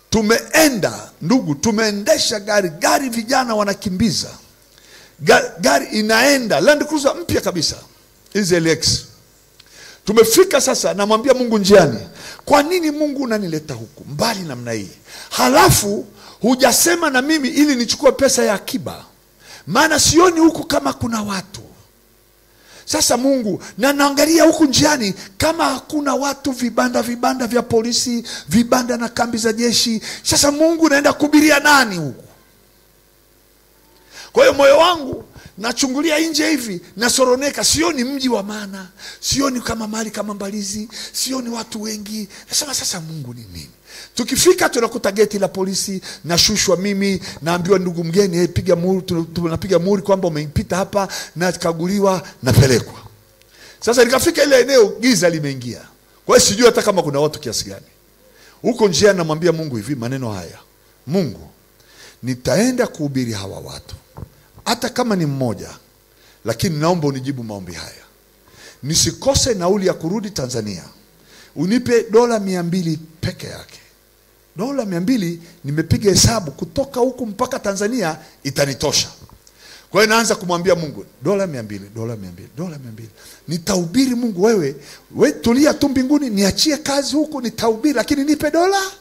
Tumeenda, ndugu, tumeendesha gari vijana wanakimbiza. Gari inaenda, Land Cruiser mpya kabisa. Hizi LX. Tumefika sasa, namwambia Mungu njiani, kwa nini Mungu unanileta huku mbali namna hii? Halafu hujasema na mimi ili nichukue pesa ya akiba. Maana sioni huku kama kuna watu. Sasa Mungu, na naangalia huku njiani kama hakuna watu, vibanda vya polisi, vibanda na kambi za jeshi. Sasa Mungu, naenda kuhubiria nani huku? Kwa hiyo moyo wangu nachungulia nje hivi, nasoroneka, sioni mji wa maana, sioni kama mali kama Mbalizi, sioni watu wengi. Nasema sasa Mungu ni nini? Tukifika tunakuta geti la polisi, nashushwa mimi, naambiwa ndugu mgeni, piga muhuri, tunapiga muhuri kwamba umeipita hapa, na kaguliwa, napelekwa. Sasa nikafika ile eneo, giza limeingia. Kwa hiyo sijui hata kama kuna watu kiasi gani. Huko njia namwambia Mungu hivi maneno haya, Mungu, nitaenda kuhubiri hawa watu, hata kama ni mmoja, lakini naomba unijibu maombi haya. Nisikose nauli ya kurudi Tanzania. Unipe $200 peke yake. $200 nimepiga hesabu kutoka huku mpaka Tanzania itanitosha. Kwa hiyo naanza kumwambia Mungu, $200. Nitahubiri Mungu, wewe tulia tu mbinguni, niachie kazi huku nitahubiri, lakini nipe $.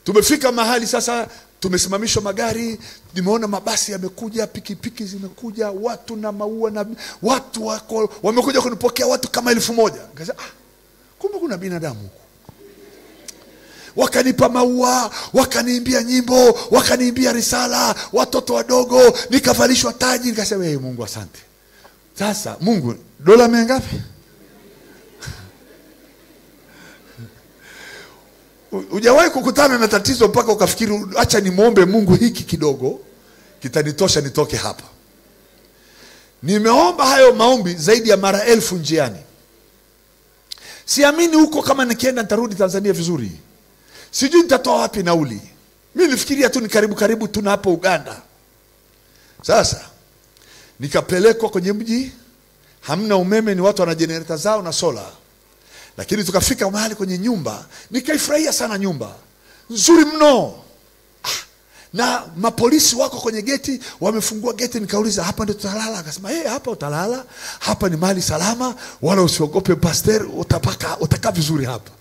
Tumefika mahali sasa, tumesimamishwa magari, nimeona mabasi yamekuja, pikipiki zimekuja, watu na maua, na watu wako wamekuja kunipokea, watu kama 1000. Nikasema kumbe kuna binadamu huko. Wakanipa maua, wakaniimbia nyimbo, wakaniimbia risala, watoto wadogo, nikavalishwa taji. Nikasema Mungu asante. Sasa Mungu, $100 ngapi? Hujawahi kukutana na tatizo mpaka ukafikiri acha nimuombe Mungu hiki kidogo kitanitosha nitoke hapa? Nimeomba hayo maombi zaidi ya mara 1000 njiani. Siamini huko kama nikienda nitarudi Tanzania vizuri. Sijui nitatoa wapi nauli. Mimi nilifikiria tu ni karibu tu na hapo Uganda. Sasa nikapelekwa kwenye mji, hamna umeme, ni watu wana generator zao na sola. Lakini tukafika mahali kwenye nyumba, nikaifurahia sana nyumba. Nzuri mno. na mapolisi wako kwenye geti, wamefungua geti. Nikauliza, hapa ndio tutalala? Akasema hapa utalala, hapa ni mahali salama, wala usiogope pastor, utakaa vizuri hapa.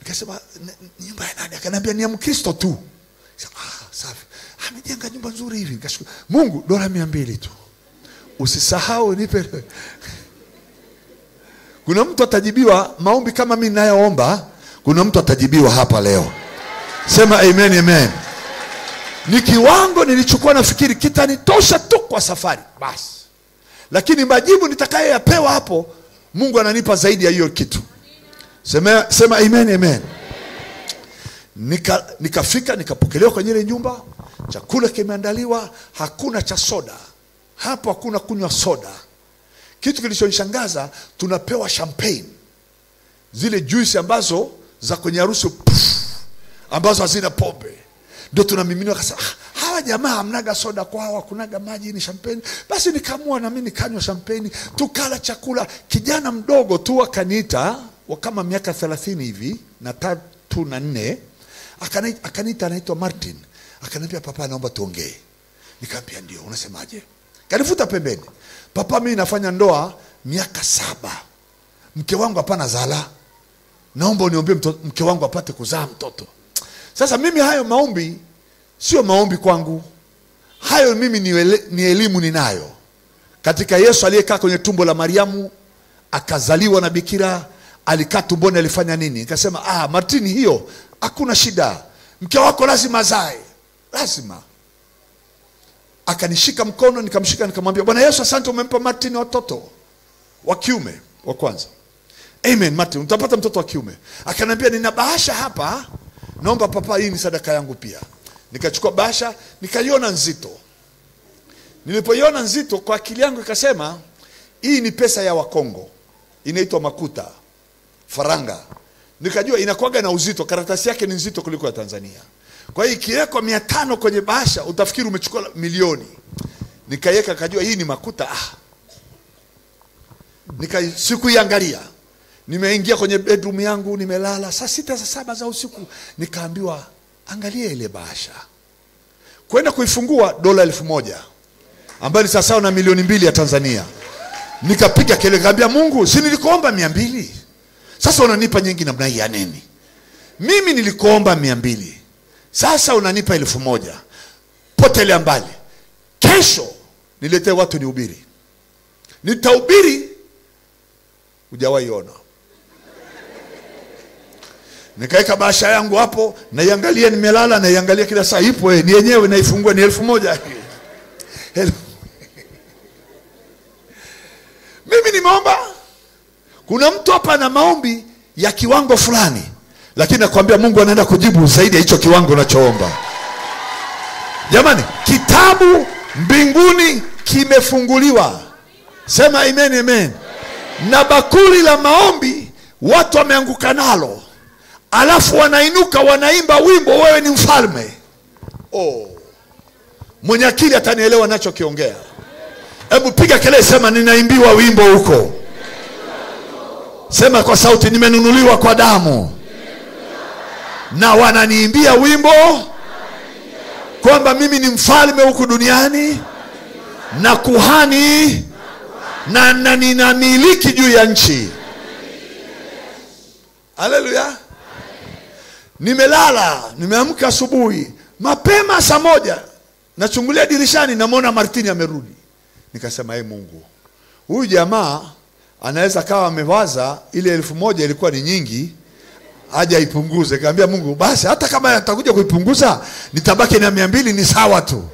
Nikasema nyumba ya nani? Akaniambia ni ya Mkristo tu. Safi. Amejenga nyumba nzuri hivi. Nikashukuru Mungu, $200 tu. Usisahau nipe. Kuna mtu atajibiwa maombi kama mimi ninayoomba. Kuna mtu atajibiwa hapa leo. Sema amen, amen. Ni kiwango nilichukua nafikiri kitanitosha tu kwa safari basi, lakini majibu nitakayoyapewa hapo Mungu ananipa zaidi ya hiyo kitu. Sema amen, amen. Nikafika nikapokelewa kwenye ile nyumba, chakula kimeandaliwa, hakuna cha soda hapo, hakuna kunywa soda. Kitu kilichonishangaza, tunapewa champagne, zile juice ambazo za kwenye harusi ambazo hazina pombe, ndio tunamiminiwa. Akasema hawa jamaa hamnaga soda kwao, hakunaga maji, ni champagne. Basi nikaamua na mimi nikanywa champagne, tukala chakula. Kijana mdogo tu akaniita, wa kama miaka 30 hivi na 3 na 4, akaniita, anaitwa Martin. Akaniambia, papa naomba tuongee. Nikamwambia ndio, unasemaje? Kanifuta pembeni. Papa, mimi nafanya ndoa miaka 7. Mke wangu hapana zala. Naomba uniombee mke wangu apate kuzaa mtoto. Sasa mimi hayo maombi sio maombi kwangu. Hayo mimi ni elimu ninayo. Katika Yesu aliyekaa kwenye tumbo la Mariamu, akazaliwa na bikira, alikaa tumboni, alifanya nini? Nikasema Martini, hiyo hakuna shida. Mke wako lazima azae. Lazima. Akanishika mkono, nikamshika, nikamwambia, Bwana Yesu asante, umempa Martini watoto wa kiume wa kwanza. Amen, Martin, utapata mtoto wa kiume. Akaniambia, nina bahasha hapa, naomba papa, hii ni sadaka yangu pia. Nikachukua bahasha, nikaiona nzito. Nilipoiona nzito, kwa akili yangu ikasema, hii ni pesa ya Wakongo, inaitwa makuta, faranga. Nikajua inakuwaga na uzito, karatasi yake ni nzito kuliko ya Tanzania. Kwa hiyo ikiwekwa 500 kwenye bahasha, utafikiri umechukua milioni. Nikaiweka, kajua hii ni makuta. Sikuiangalia. Nimeingia kwenye bedroom yangu, nimelala saa 6 saa 7 za usiku, nikaambiwa angalia ile bahasha. Kwenda kuifungua, $1,000, ambayo ni sawa na milioni 2 ya Tanzania. Nikapiga kelele, nikamwambia Mungu, si nilikuomba 200? Sasa unanipa nyingi namna hii ya nini? Mimi nilikuomba 200. Sasa unanipa 1,000. Potelea mbali. Kesho niletee watu nihubiri. Nitahubiri hujawahi ona. Nikaeka bahasha yangu hapo, naiangalia, nimelala, naiangalia kila saa, ipo ni yenyewe, naifungua, ni 1,000. Mimi nimeomba. Kuna mtu hapa na maombi ya kiwango fulani, lakini nakwambia Mungu anaenda kujibu zaidi ya hicho kiwango unachoomba. Jamani, kitabu mbinguni kimefunguliwa. Sema amen, amen. Na bakuli la maombi watu wameanguka nalo, alafu wanainuka wanaimba wimbo, wewe ni mfalme. Mwenye akili atanielewa nacho kiongea. Hebu piga kelele, sema ninaimbiwa wimbo huko. Sema kwa sauti, nimenunuliwa kwa damu, na wananiimbia wimbo kwamba mimi ni mfalme huku duniani na kuhani na ninamiliki juu ya nchi. Haleluya. Nimelala, nimeamka asubuhi mapema saa 1, nachungulia dirishani, namuona Martini amerudi. Nikasema, Mungu, huyu jamaa anaweza kawa amewaza ile 1,000 ilikuwa ni nyingi, aje ipunguze. Kaambia Mungu, basi hata kama atakuja kuipunguza, nitabaki na 200, ni sawa tu.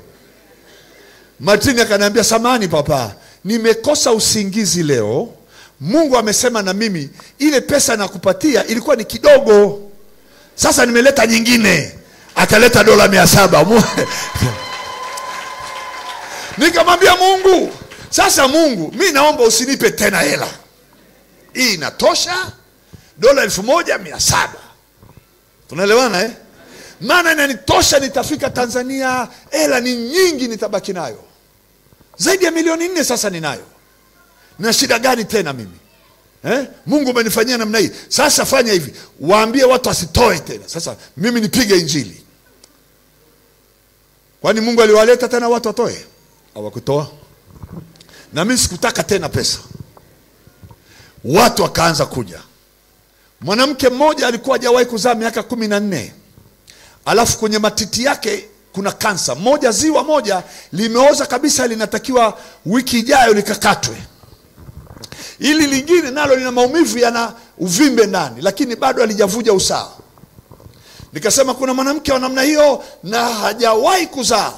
Martini akaniambia, samani papa, nimekosa usingizi leo. Mungu amesema na mimi, ile pesa nakupatia ilikuwa ni kidogo, sasa nimeleta nyingine. Akaleta $700. Nikamwambia Mungu, sasa Mungu, mimi naomba usinipe tena hela. Hii inatosha, $1,700. Tunaelewana Maana inanitosha, nitafika Tanzania, hela ni nyingi, nitabaki nayo. Zaidi ya milioni 4 sasa ninayo. Na shida gani tena mimi? Mungu umenifanyia namna hii. Sasa fanya hivi, waambie watu asitoe tena. Sasa mimi nipige injili. Kwani Mungu aliwaleta tena watu watoe? Hawakutoa. Na mimi sikutaka tena pesa. Watu wakaanza kuja. Mwanamke mmoja alikuwa hajawahi kuzaa miaka 14. Alafu kwenye matiti yake kuna kansa. Moja, ziwa moja limeoza kabisa, linatakiwa wiki ijayo likakatwe. Ili lingine nalo lina maumivu, yana uvimbe ndani, lakini bado halijavuja usawa. Nikasema kuna mwanamke wa namna hiyo na hajawahi kuzaa.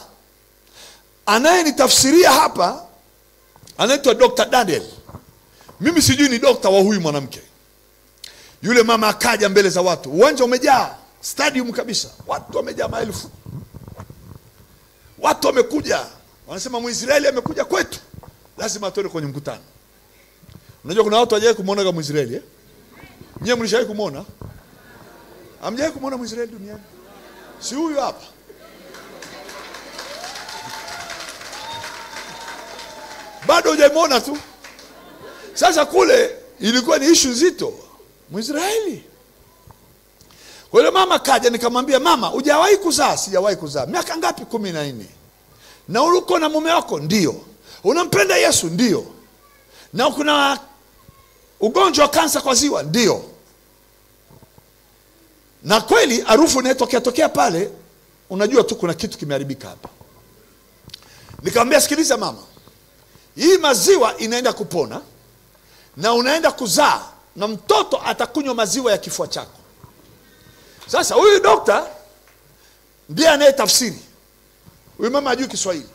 Anayenitafsiria hapa anaitwa Dr. Daniel. Mimi sijui ni dokta wa huyu mwanamke. Yule mama akaja mbele za watu. Uwanja umejaa, stadium kabisa. Watu wamejaa maelfu. Watu wamekuja. Wanasema Mwisraeli amekuja kwetu, lazima atoe kwenye mkutano. Unajua kuna watu hawajawahi kumuona kama Mwisraeli eh? Nyie mlishawahi kumuona? Hamjawahi kumuona Mwisraeli duniani? Si huyu hapa. Bado hujamuona tu. Sasa kule ilikuwa ni issue nzito. Mwisraeli. Kwa hiyo mama kaja, nikamwambia mama, hujawahi kuzaa? Sijawahi kuzaa. Miaka ngapi? 14. Na uko na mume wako? Ndio. Unampenda Yesu? Ndio. Na kuna ugonjwa wa kansa kwa ziwa? Ndio. Na kweli harufu inayotokea pale, unajua tu kuna kitu kimeharibika hapa. Nikamwambia sikiliza mama, hii maziwa inaenda kupona na unaenda kuzaa na mtoto atakunywa maziwa ya kifua chako. Sasa huyu dokta ndiye anayetafsiri. Huyu mama hajui Kiswahili.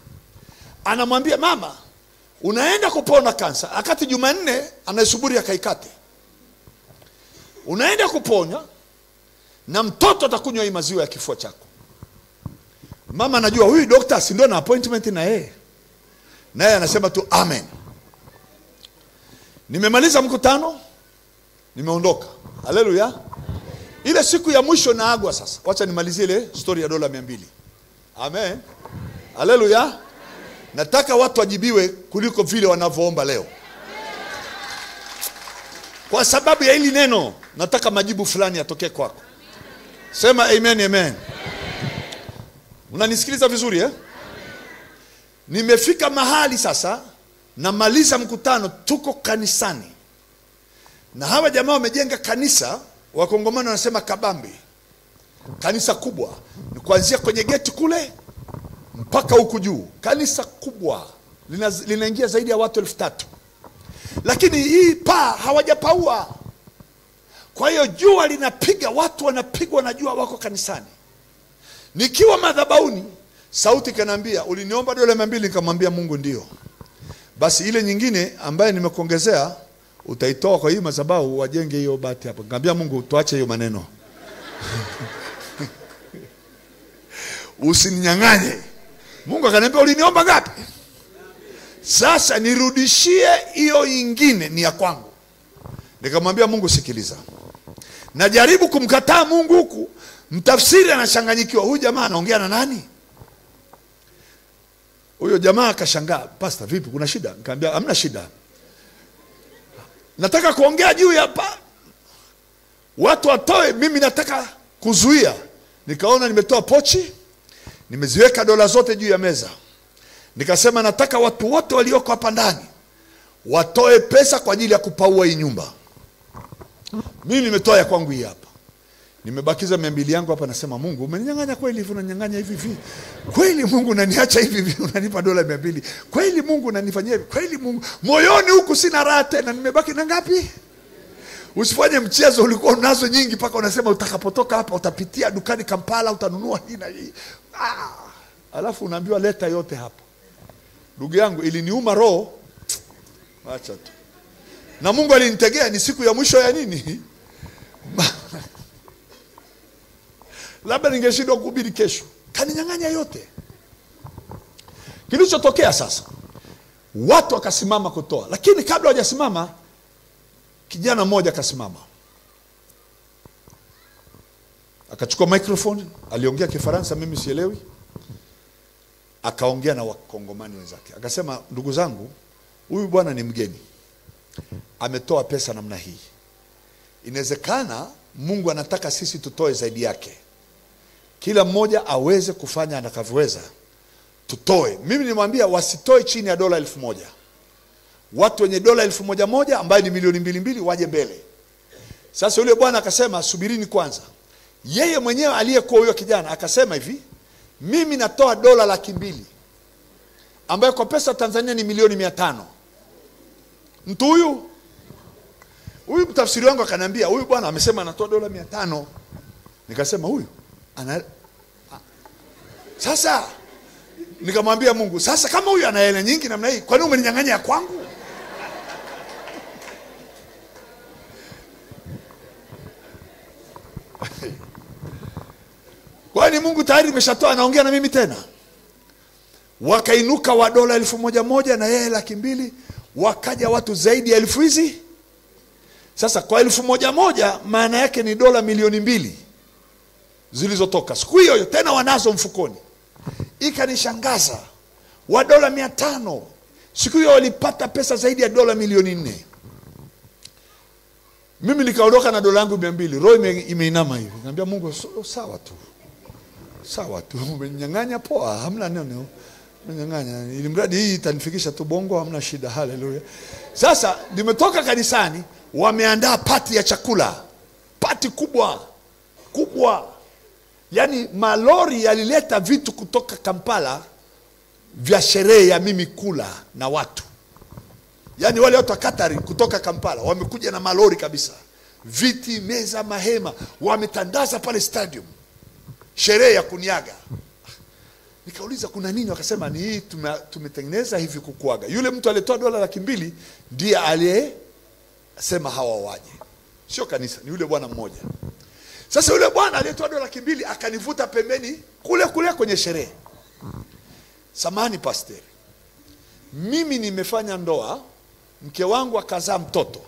Anamwambia mama, unaenda kupona kansa, akati Jumanne anasubiri akaikate. Unaenda kuponya na mtoto atakunywa hii maziwa ya kifua chako. Mama anajua huyu dokta si ndio na appointment na yeye. Naye anasema tu amen. Nimemaliza mkutano, nimeondoka. Haleluya. Ile siku ya mwisho naagwa sasa. Wacha nimalizie ile story ya $200. Amen. Haleluya. Nataka watu wajibiwe kuliko vile wanavyoomba leo. Kwa sababu ya hili neno, nataka majibu fulani yatokee kwako. Sema amen, amen. Unanisikiliza vizuri eh? Nimefika mahali sasa, namaliza mkutano, tuko kanisani. Na hawa jamaa wamejenga kanisa, Wakongomani wanasema kabambi. Kanisa kubwa. Ni kuanzia kwenye geti kule mpaka huku juu. Kanisa kubwa. Linaingia zaidi ya watu 3,000. Lakini hii paa hawajapaua. Kwa hiyo jua linapiga, watu wanapigwa na jua, wako kanisani. Nikiwa madhabahuni, sauti kanambia, uliniomba $200? Nikamwambia Mungu ndio. Basi ile nyingine ambaye nimekuongezea utaitoa kwa hii madhabahu wajenge hiyo bati hapo. Nikamwambia Mungu tuache hiyo maneno. Usininyang'anye. Mungu akaniambia uliniomba ngapi? Sasa nirudishie hiyo nyingine, ni ya kwangu. Nikamwambia Mungu sikiliza. Najaribu kumkataa Mungu huku, mtafsiri anachanganyikiwa. Huyu jamaa anaongea na nani? Huyo jamaa akashangaa, pastor vipi, kuna shida? Nikamwambia hamna shida. Nataka kuongea juu ya watu watoe, mimi nataka kuzuia. Nikaona nimetoa pochi, nimeziweka dola zote juu ya meza. Nikasema nataka watu wote walioko hapa ndani watoe pesa kwa ajili ya kupaua hii nyumba. Mimi nimetoa ya kwangu hii hapa. Nimebakiza 200 yangu hapa, nasema Mungu umeninyang'anya kweli hivi, unanyang'anya hivi hivi. Kweli Mungu unaniacha hivi hivi, unanipa $200. Kweli Mungu unanifanyia hivi. Kweli Mungu, moyoni huku sina raha tena, nimebaki na ngapi? Usifanye mchezo, ulikuwa unazo nyingi paka unasema utakapotoka hapa utapitia dukani Kampala utanunua hii na hii. Alafu unaambiwa leta yote hapa. Ndugu yangu, iliniuma roho. Acha tu. Na Mungu alinitegea ni siku ya mwisho ya nini? Labda ningeshindwa kuhubiri kesho. Kaninyang'anya yote. Kilichotokea sasa, watu wakasimama kutoa. Lakini kabla hawajasimama, kijana mmoja akasimama. Akachukua microphone, aliongea Kifaransa mimi sielewi. Akaongea na Wakongomani wenzake. Akasema, ndugu zangu, huyu bwana ni mgeni. Ametoa pesa namna hii. Inawezekana Mungu anataka sisi tutoe zaidi yake. Kila mmoja aweze kufanya anakavyoweza tutoe. Mimi nilimwambia wasitoe chini ya dola 1,000. Watu wenye dola 1,100 ambaye ni milioni 2 waje mbele. Sasa yule bwana akasema subirini kwanza. Yeye mwenyewe aliyekuwa huyo kijana akasema hivi, mimi natoa dola 200,000 ambayo kwa pesa Tanzania ni milioni 500. Mtu huyu mtafsiri wangu akaniambia huyu bwana amesema anatoa dola 500. Nikasema huyu sasa nikamwambia Mungu, sasa kama huyu ana hela nyingi namna hii, kwa nini umeninyang'anya ya kwangu? Kwani Mungu tayari ameshatoa, anaongea na mimi tena? Wakainuka wa dola 1,100 na yeye 200,000, wakaja watu zaidi ya 1,000 hizi. Sasa kwa 1,100 maana yake ni dola milioni 2 zilizotoka siku hiyo, tena wanazo mfukoni. Ikanishangaza, wa dola 500 siku hiyo walipata pesa zaidi ya dola milioni 4. Mimi nikaondoka na dola yangu 200. Roho imeinama hivi, niambia Mungu, sawa tu, umenyang'anya poa, hamna neno, umenyang'anya, ili mradi hii itanifikisha tu Bongo, hamna shida. Haleluya. Sasa nimetoka kanisani, wameandaa pati ya chakula, pati kubwa. Yaani malori yalileta vitu kutoka Kampala vya sherehe ya mimi kula na watu. Yaani wale watu wa Katari kutoka Kampala wamekuja na malori kabisa. Viti, meza, mahema, wametandaza pale stadium. Sherehe ya kuniaga. Nikauliza kuna nini? Wakasema ni hii tumetengeneza hivi kukuaga. Yule mtu aliyetoa dola 200,000 ndiye aliyesema hawa waje. Sio kanisa, ni yule bwana mmoja. Sasa yule bwana aliyetoa dola 200,000 akanivuta pembeni kule kwenye sherehe. Samahani pastor, mimi nimefanya ndoa, mke wangu akazaa mtoto,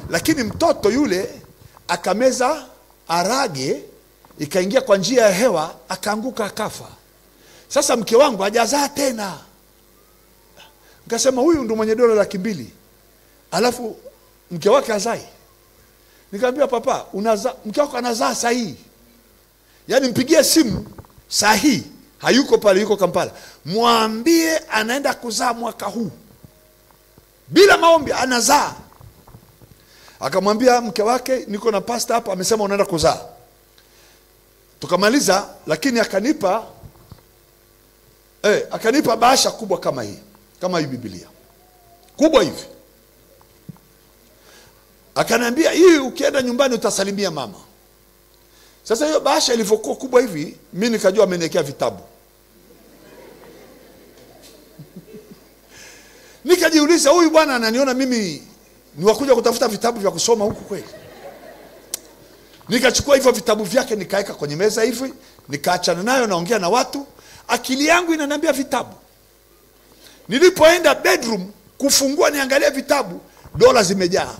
lakini mtoto yule akameza arage, ikaingia kwa njia ya hewa, akaanguka akafa. Sasa mke wangu hajazaa tena. Nikasema huyu ndo mwenye dola 200,000, alafu mke wake hazai. Nikamwambia papa, mke wako anazaa sahihi. Yaani mpigie simu sahihi, hayuko pale, yuko Kampala. Mwambie anaenda kuzaa mwaka huu. Bila maombi anazaa. Akamwambia mke wake, niko na pastor hapa amesema unaenda kuzaa. Tukamaliza, lakini akanipa bahasha kubwa kama hii Biblia. Kubwa hivi. Akaniambia hii ukienda nyumbani utasalimia mama. Sasa hiyo bahasha ilivyokuwa kubwa hivi, mimi nikajua ameniwekea vitabu. Nikajiuliza huyu bwana ananiona mimi ni wakuja kutafuta vitabu vya kusoma huku kweli? Nikachukua hivyo vitabu vyake nikaeka kwenye meza hivi, nikaachana nayo, naongea na watu, akili yangu inaniambia vitabu. Nilipoenda bedroom kufungua niangalia vitabu, dola zimejaa.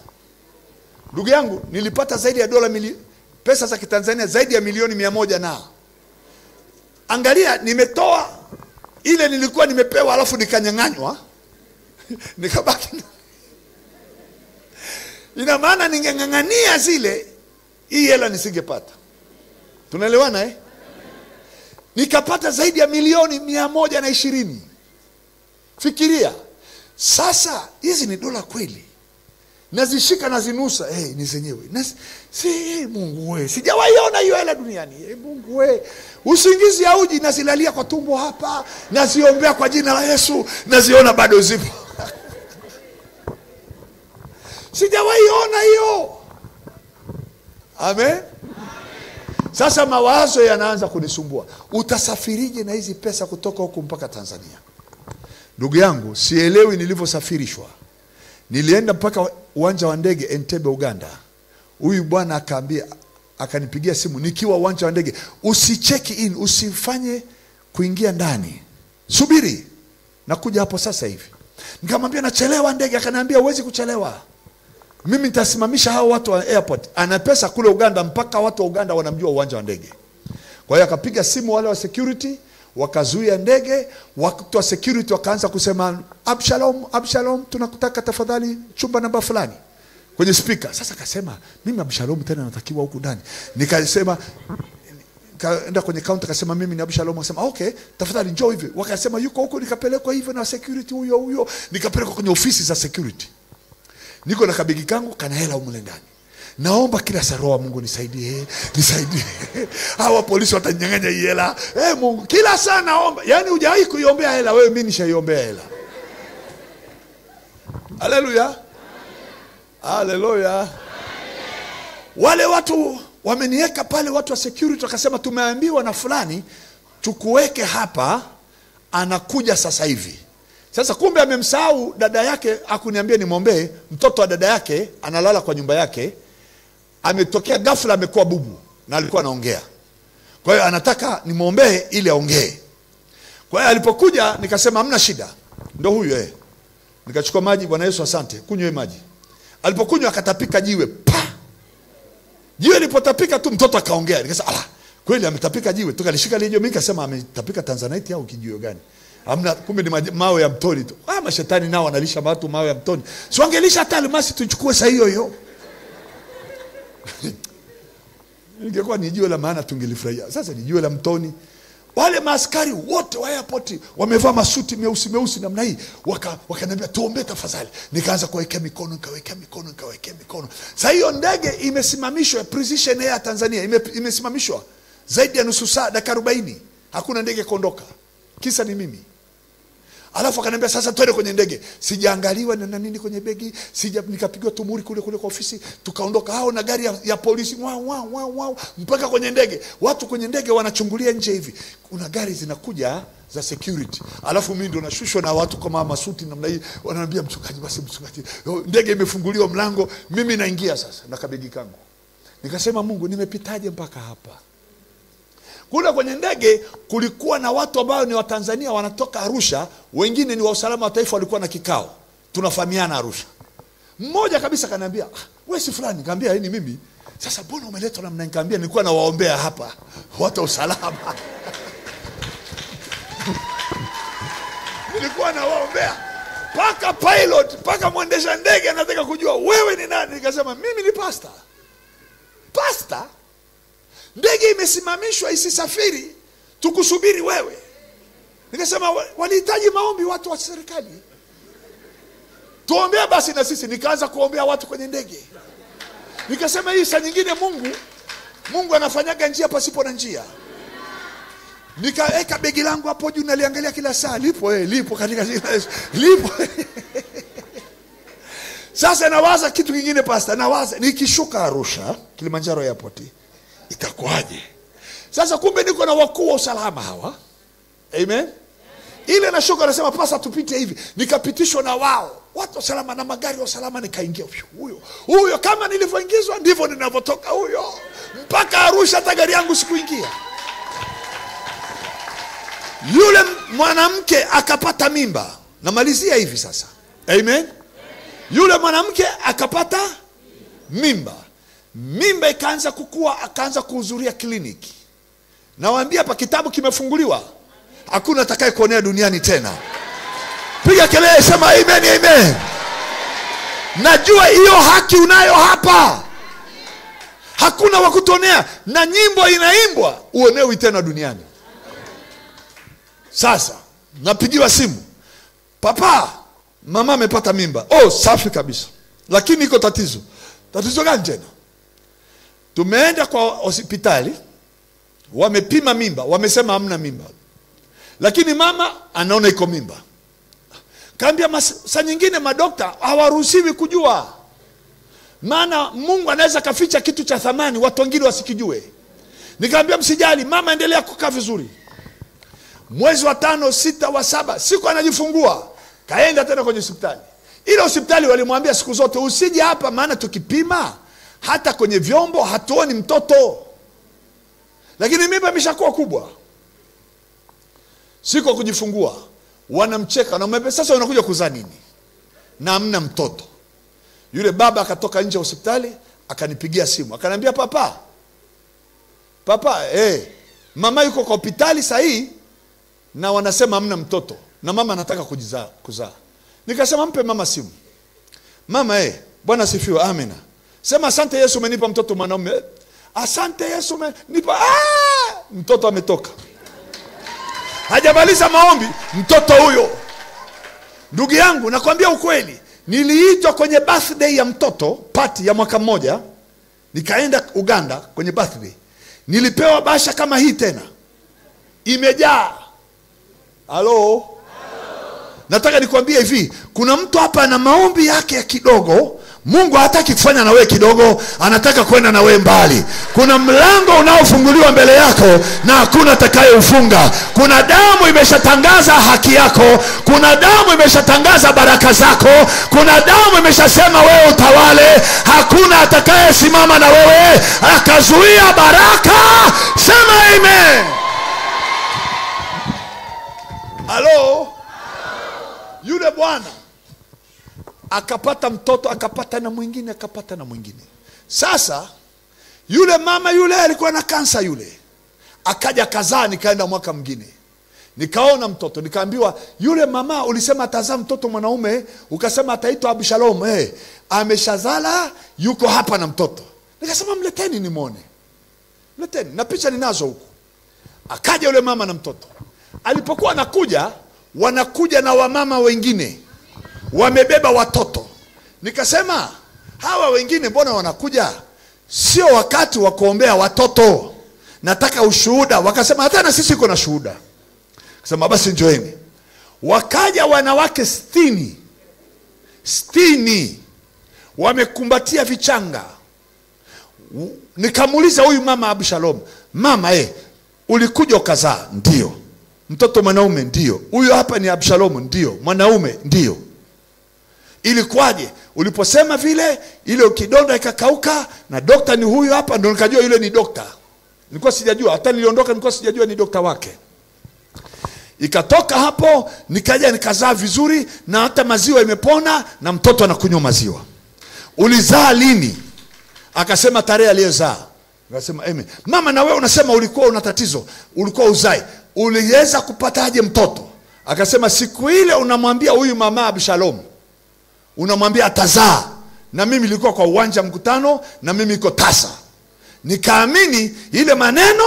Ndugu yangu, nilipata zaidi ya pesa za Kitanzania zaidi ya milioni 100 na. Angalia, nimetoa ile nilikuwa nimepewa alafu nikanyang'anywa. Nikabaki. Ina maana ningeng'ang'ania zile, hii hela nisingepata. Tunaelewana Nikapata zaidi ya milioni 120. Fikiria. Sasa hizi ni dola kweli. Nazishika nazinusa, ni zenyewe. Mungu we, sijawaiona hiyo hela duniani. Mungu we, usingizi hauji, nazilalia kwa tumbo hapa, naziombea kwa jina la Yesu, naziona bado zipo. Sijawaiona hiyo. Amen. Sasa mawazo yanaanza kunisumbua. Utasafirije na hizi pesa kutoka huku mpaka Tanzania? Ndugu yangu, sielewi nilivyosafirishwa. Nilienda mpaka uwanja wa ndege Entebbe, Uganda. Huyu bwana akanipigia simu nikiwa uwanja wa ndege, usicheck in, usifanye kuingia ndani, subiri nakuja hapo sasa hivi. Nikamwambia nachelewa ndege. Akaniambia huwezi kuchelewa, mimi nitasimamisha hao watu wa airport. Ana pesa kule Uganda, mpaka watu wa Uganda wanamjua uwanja wa ndege. Kwa hiyo akapiga simu wale wa security, wakazuia ndege. Watu wa security wakaanza kusema Abshalom, tunakutaka tafadhali chumba namba fulani kwenye speaker. Sasa akasema mimi Abshalom tena natakiwa huku ndani. Nikasema nikaenda kwenye counter, akasema mimi ni Abshalom. Akasema okay, tafadhali njoo hivi. Wakasema yuko huko, nikapelekwa hivyo na security huyo. Nikapelekwa kwenye ofisi za security. Niko na kabigi kangu kana hela huko ndani. Naomba kila saa, Roho Mungu nisaidie. Hawa polisi watanyang'anya hela. Mungu, kila saa naomba. Yaani hujawahi kuiombea hela wewe, mimi nishaiombea hela. Haleluya. Haleluya. Wale watu wameniweka pale, watu wa security wakasema tumeambiwa na fulani tukuweke hapa, anakuja sasa hivi. Sasa kumbe amemsahau dada yake, akuniambia nimwombee. Mtoto wa dada yake analala kwa nyumba yake, ametokea ghafla amekuwa bubu na alikuwa anaongea. Kwa hiyo anataka nimwombee ili aongee. Kwa hiyo alipokuja nikasema hamna shida. Ndio huyo Nikachukua maji, Bwana Yesu asante, kunywe maji. Alipokunywa akatapika jiwe. Jiwe lipotapika tu mtoto akaongea. Nikasema kweli ametapika jiwe. Tukalishika lile jiwe, mimi nikasema ametapika Tanzanite au kijiwe gani? Hamna, kumbe ni mawe ya mtoni tu. Mashetani nao wanalisha watu mawe ya mtoni. Si wangelisha hata almasi tuchukue saa hiyo. Ingekuwa ni jiwe la maana tungelifurahia. Sasa ni jiwe la mtoni. Wale maaskari wote wa airport wamevaa masuti meusi namna hii. Wakaniambia tuombe tafadhali. Nikaanza kuwekea mikono. Sasa hiyo ndege imesimamishwa, Precision Air Tanzania imesimamishwa zaidi ya nusu saa, dakika 40. Hakuna ndege kuondoka. Kisa ni mimi. Alafu akaniambia sasa twende kwenye ndege. Sijaangaliwa na nini kwenye begi, nikapigwa tumuri kule kwa ofisi, tukaondoka hao na gari ya polisi wow, mpaka kwenye ndege. Watu kwenye ndege wanachungulia nje hivi. Kuna gari zinakuja za security. Alafu mimi ndo nashushwa na watu kama masuti namna hii, wananiambia mchungaji, ndege imefunguliwa mlango, mimi naingia sasa na kabegi kangu. Nikasema Mungu, nimepitaje mpaka hapa? Kule kwenye ndege kulikuwa na watu ambao ni wa Tanzania wanatoka Arusha, wengine ni wa usalama wa taifa, walikuwa na kikao. Tunafahamiana Arusha. Mmoja kabisa kaniambia, wewe si fulani? Nikamwambia ni mimi. Sasa mbona umeletwa namna? Nikamwambia nilikuwa nawaombea hapa watu wa usalama. Nilikuwa nawaombea. Paka pilot, paka mwendesha ndege anataka kujua wewe ni nani. Nikasema mimi ni pastor. Pastor? Ndege imesimamishwa isisafiri, tukusubiri wewe. Nikasema walihitaji maombi watu wa serikali. Tuombea basi na sisi. Nikaanza kuombea watu kwenye ndege. Nikasema hii saa nyingine Mungu anafanyaga njia pasipo na njia. Nikaweka begi langu hapo juu, naliangalia kila saa, lipo katika lipo. Sasa nawaza kitu kingine pastor, nawaza nikishuka Arusha, Kilimanjaro Airport, itakuwaje? Sasa kumbe niko na wakuu wa usalama hawa. Amen. Ile nashuka nasema pasa tupite hivi. Nikapitishwa na wao. Watu wa usalama na magari ya usalama, nikaingia huyo kama nilivyoingizwa ndivyo ninavyotoka huyo. Mpaka Arusha hata gari yangu sikuingia. Yule mwanamke akapata mimba. Namalizia hivi sasa. Amen. Yule mwanamke akapata mimba. Mimba ikaanza kukua, akaanza kuhudhuria kliniki. Nawaambia hapa kitabu kimefunguliwa. Hakuna atakaye kuonea duniani tena. Piga kelele, sema amen, amen. Najua hiyo haki unayo hapa. Hakuna wakutonea, na nyimbo inaimbwa uonewi tena duniani. Sasa napigiwa simu, papa, mama amepata mimba. Safi kabisa. Lakini iko tatizo. Tatizo gani tena? Tumeenda kwa hospitali, wamepima mimba, wamesema hamna mimba. Lakini mama anaona iko mimba. Kaambia saa nyingine madokta hawaruhusiwi kujua. Maana Mungu anaweza kaficha kitu cha thamani watu wengine wasikijue. Nikaambia msijali, mama endelea kukaa vizuri. Mwezi wa 5, 6, wa 7 siku anajifungua, kaenda tena kwenye hospitali. Ile hospitali walimwambia siku zote usije hapa, maana tukipima hata kwenye vyombo hatuoni mtoto. Lakini mimba imeshakuwa kubwa. Siku kujifungua, wanamcheka, wanamwambia sasa unakuja kuzaa nini? Na hamna mtoto. Yule baba akatoka nje ya hospitali, akanipigia simu, akaniambia papa, mama yuko kwa hospitali sahi na wanasema hamna mtoto na mama anataka kuzaa. Nikasema mpe mama simu. Mama, Bwana sifiwe, amina. Sema asante Yesu umenipa mtoto mwanaume. Asante Yesu umenipa. mtoto ametoka. Hajamaliza maombi, mtoto huyo. Ndugu yangu, nakwambia ukweli, niliitwa kwenye birthday ya mtoto, party ya mwaka mmoja. Nikaenda Uganda kwenye birthday. Nilipewa basha kama hii tena. Imejaa. Halo? Nataka nikwambie hivi, kuna mtu hapa na maombi yake ya kidogo. Mungu hataki kufanya na wewe kidogo, anataka kwenda na wewe mbali. Kuna mlango unaofunguliwa mbele yako na hakuna atakayeufunga. Kuna damu imeshatangaza haki yako, kuna damu imeshatangaza baraka zako, kuna damu imeshasema wewe utawale. Hakuna atakayesimama na wewe akazuia baraka. Sema amen. Halo? Yule bwana akapata mtoto, akapata na mwingine, akapata na mwingine. Sasa yule mama yule alikuwa na kansa yule. Akaja kazaa, nikaenda mwaka mwingine. Nikaona mtoto, nikaambiwa yule mama ulisema atazaa mtoto mwanaume, ukasema ataitwa Abshalom. Ameshazala, yuko hapa na mtoto. Nikasema mleteni nimuone. Mleteni, na picha ninazo huko. Akaja yule mama na mtoto. Alipokuwa anakuja, wanakuja na wamama wengine wamebeba watoto. Nikasema hawa wengine mbona wanakuja? Sio wakati wa kuombea watoto, nataka ushuhuda. Wakasema hata na sisi kuna shuhuda. Kasema basi njoeni. Wakaja wanawake 60 wamekumbatia vichanga. Nikamuuliza huyu mama Abshalom, mama ulikuja ukazaa? Ndio. Mtoto mwanaume? Ndio. Huyu hapa ni Abshalom? Ndio. Mwanaume? Ndio. Ilikuwaje? Uliposema vile, ile kidonda ikakauka, na dokta ni huyu hapa. Ndio nikajua yule ni dokta. Nilikuwa sijajua, hata niliondoka nilikuwa sijajua ni dokta wake. Ikatoka hapo, nikaja nikazaa vizuri, na hata maziwa imepona, na mtoto anakunywa maziwa. Ulizaa lini? Akasema tarehe aliyezaa. Akasema amen. Mama, na wewe unasema ulikuwa una tatizo, ulikuwa uzai, uliweza kupataje mtoto? Akasema siku ile unamwambia huyu mama Abshalom, unamwambia atazaa, na mimi nilikuwa kwa uwanja mkutano, na mimi niko tasa, nikaamini ile maneno,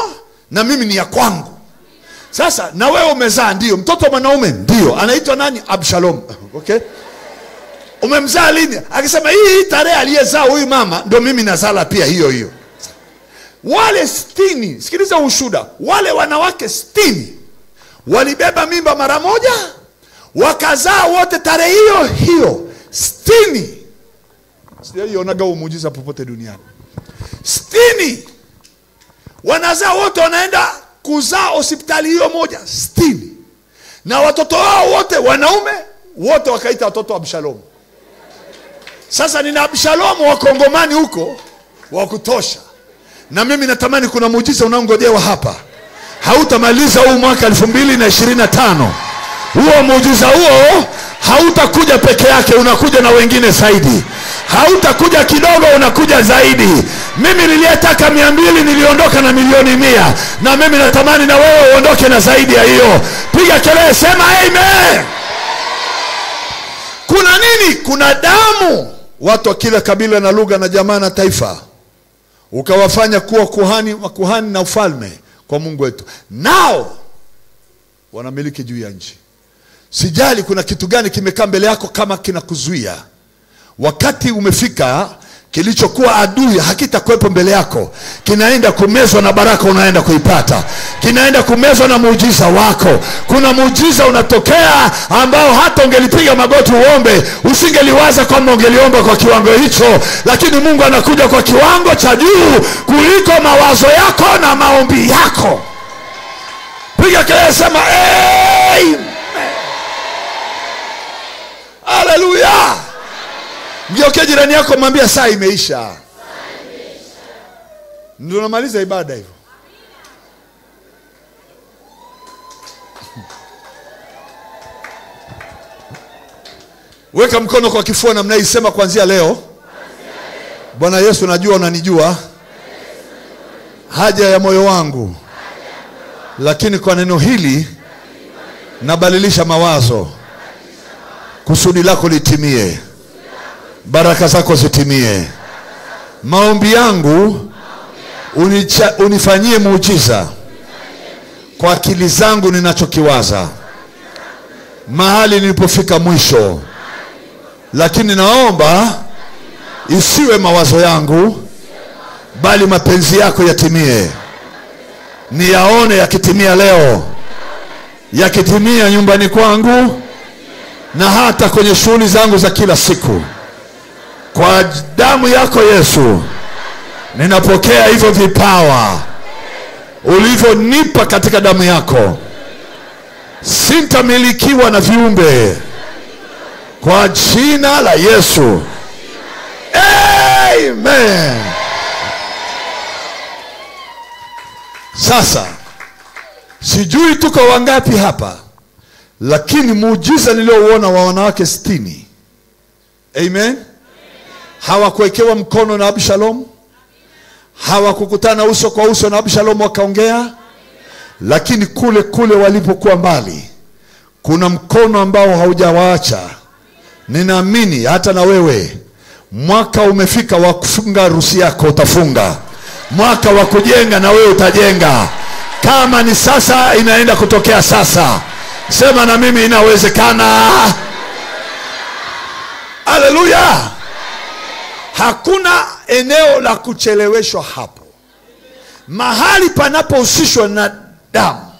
na mimi ni ya kwangu. Sasa na wewe umezaa? Ndio. Mtoto mwanaume? Ndio. Anaitwa nani? Abshalom. Okay. Umemzaa lini? Akasema hii tarehe aliyezaa huyu mama ndio mimi nazala pia hiyo hiyo. Wale 60, sikiliza ushuhuda, wale wanawake 60 walibeba mimba mara moja, wakazaa wote tarehe hiyo hiyo 60. Sijaionaga muujiza popote duniani. 60 wanazaa wote, wanaenda kuzaa hospitali hiyo moja 60, na watoto wao wote wanaume, wote wakaita watoto wa Abshalom. Sasa nina Abshalom wa Kongomani huko wa kutosha, na mimi natamani kuna muujiza unaongojewa hapa. Hautamaliza huu mwaka 2025. Huo muujiza huo hautakuja peke yake, unakuja na wengine zaidi. Hautakuja kidogo, unakuja zaidi. Mimi niliyetaka 200 niliondoka na milioni 100, na mimi natamani na wewe uondoke na zaidi ya hiyo. Piga kelele, sema amen. Kuna nini? Kuna damu. Watu wa kila kabila na lugha na jamaa na taifa ukawafanya kuwa kuhani na ufalme kwa Mungu wetu. Nao wanamiliki juu ya nchi. Sijali kuna kitu gani kimekaa mbele yako kama kinakuzuia. Wakati umefika, kilichokuwa adui hakitakuwepo mbele yako. Kinaenda kumezwa na baraka unaenda kuipata. Kinaenda kumezwa na muujiza wako. Kuna muujiza unatokea ambao hata ungelipiga magoti uombe, usingeliwaza kwamba ungeliomba kwa kiwango hicho, lakini Mungu anakuja kwa kiwango cha juu kuliko mawazo yako na maombi yako. Piga kelele, sema amen. Haleluya. Mgeuke jirani yako, mwambie saa imeisha. Ndio namaliza ibada hivyo. Weka mkono kwa kifua na mnaisema kuanzia leo, Bwana Yesu, najua unanijua haja ya moyo wangu, lakini kwa neno hili nabadilisha mawazo. Kusudi lako litimie, baraka zako zitimie. Maombi yangu unifanyie muujiza kwa akili zangu ninachokiwaza mahali nilipofika mwisho, lakini naomba isiwe mawazo yangu bali mapenzi yako yatimie. Niyaone yakitimia leo, yakitimia nyumbani kwangu na hata kwenye shughuli zangu za kila siku. Kwa damu yako Yesu, ninapokea hivyo vipawa ulivyonipa katika damu yako. Sintamilikiwa na viumbe kwa jina la Yesu. Amen. Sasa sijui tuko wangapi hapa, lakini muujiza niliouona wa wanawake 60. Amen. Hawakuwekewa mkono na Absalom, hawakukutana uso kwa uso na Absalom wakaongea, lakini kule walipokuwa mbali kuna mkono ambao haujawaacha. Ninaamini hata na wewe mwaka umefika wa kufunga harusi yako utafunga. Mwaka wa kujenga na wewe utajenga. Kama ni sasa, inaenda kutokea sasa. Sema na mimi inawezekana. Haleluya. Hakuna eneo la kucheleweshwa hapo. Mahali panapohusishwa na damu.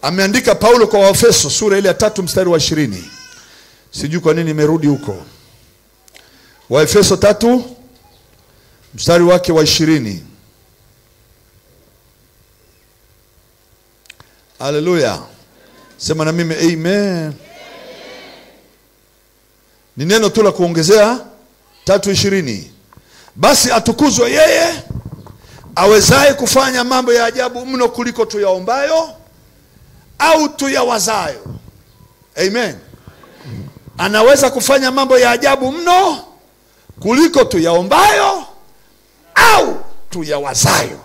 Ameandika Paulo kwa Waefeso sura ile ya 3 mstari wa 20. Sijui kwa nini nimerudi huko. Waefeso 3 mstari wake wa 20. Haleluya. Sema na mimi amen. Ni neno tu la kuongezea 3:20. Basi atukuzwe yeye awezaye kufanya mambo ya ajabu mno kuliko tuyaombayo au tuyawazayo. Amen. Anaweza kufanya mambo ya ajabu mno kuliko tuyaombayo au tuyawazayo,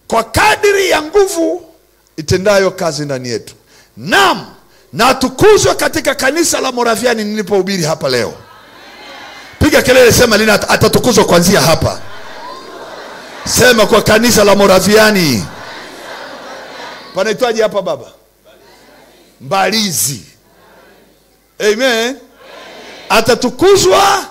kwa kadiri ya nguvu itendayo kazi ndani yetu. Naam, na atukuzwe katika kanisa la Moraviani nilipohubiri hapa leo. Piga kelele, sema lina atatukuzwa kuanzia hapa. Sema kwa kanisa la Moraviani. Panaitwaje hapa baba? Mbalizi. Amen. Atatukuzwa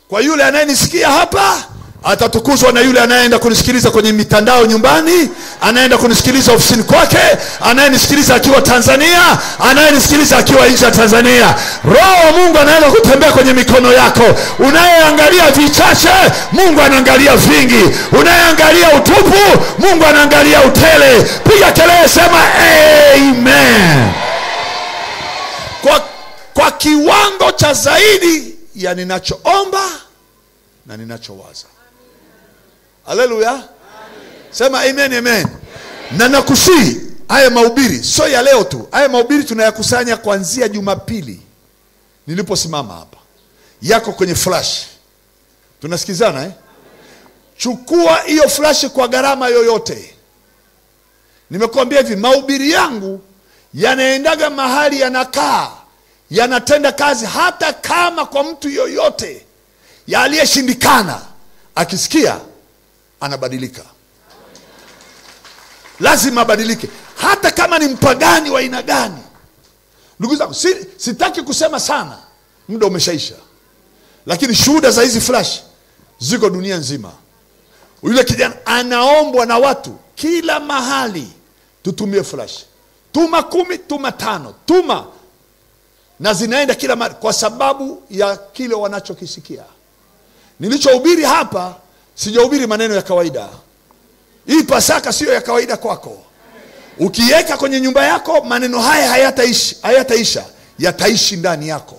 kwa yule anayenisikia hapa, atatukuzwa na yule anayeenda kunisikiliza kwenye mitandao nyumbani, anayeenda kunisikiliza ofisini kwake, anayenisikiliza akiwa Tanzania, anayenisikiliza akiwa nje ya Tanzania. Roho wa Mungu anaenda kutembea kwenye mikono yako. Unayeangalia vichache, Mungu anaangalia vingi. Unayeangalia utupu, Mungu anaangalia utele. Piga kelele, sema amen. Kwa kiwango cha zaidi ya ninachoomba na ninachowaza. Haleluya. Sema amen, amen. Na nakusihi haya mahubiri sio ya leo tu. Haya mahubiri tunayakusanya kuanzia Jumapili niliposimama hapa. Yako kwenye flash. Tunasikizana Chukua hiyo flash kwa gharama yoyote. Nimekuambia hivi, mahubiri yangu yanaendaga mahali, yanakaa, yanatenda kazi, hata kama kwa mtu yoyote ya aliyeshindikana akisikia anabadilika. Lazima abadilike, hata kama ni mpagani wa aina gani. Ndugu zangu, sitaki kusema sana, muda umeshaisha, lakini shuhuda za hizi flash ziko dunia nzima. Yule kijana anaombwa na watu kila mahali, tutumie flash. Tuma 10, tuma 5, tuma, na zinaenda kila mahali kwa sababu ya kile wanachokisikia. Nilichohubiri hapa sijahubiri maneno ya kawaida. Hii Pasaka sio ya kawaida kwako. Ukiweka kwenye nyumba yako, maneno haya hayataisha, yataishi ndani yako.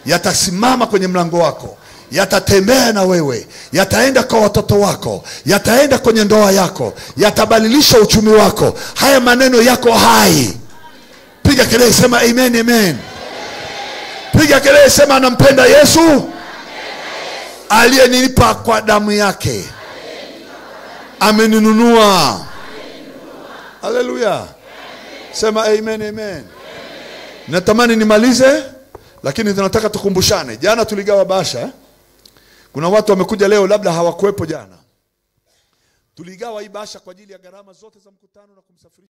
Yatasimama kwenye mlango wako, yatatembea na wewe, yataenda kwa watoto wako, yataenda kwenye ndoa yako, yatabadilisha uchumi wako. Haya maneno yako hai. Piga kelele, sema amen, amen. Piga kelele, sema anampenda Yesu aliyenipa kwa damu yake, ameninunua. Haleluya. Sema amen, amen. Natamani nimalize, lakini tunataka tukumbushane. Jana tuligawa bahasha. Kuna watu wamekuja leo labda hawakuwepo jana. Tuligawa hii bahasha kwa ajili ya gharama zote za mkutano na kumsafirisha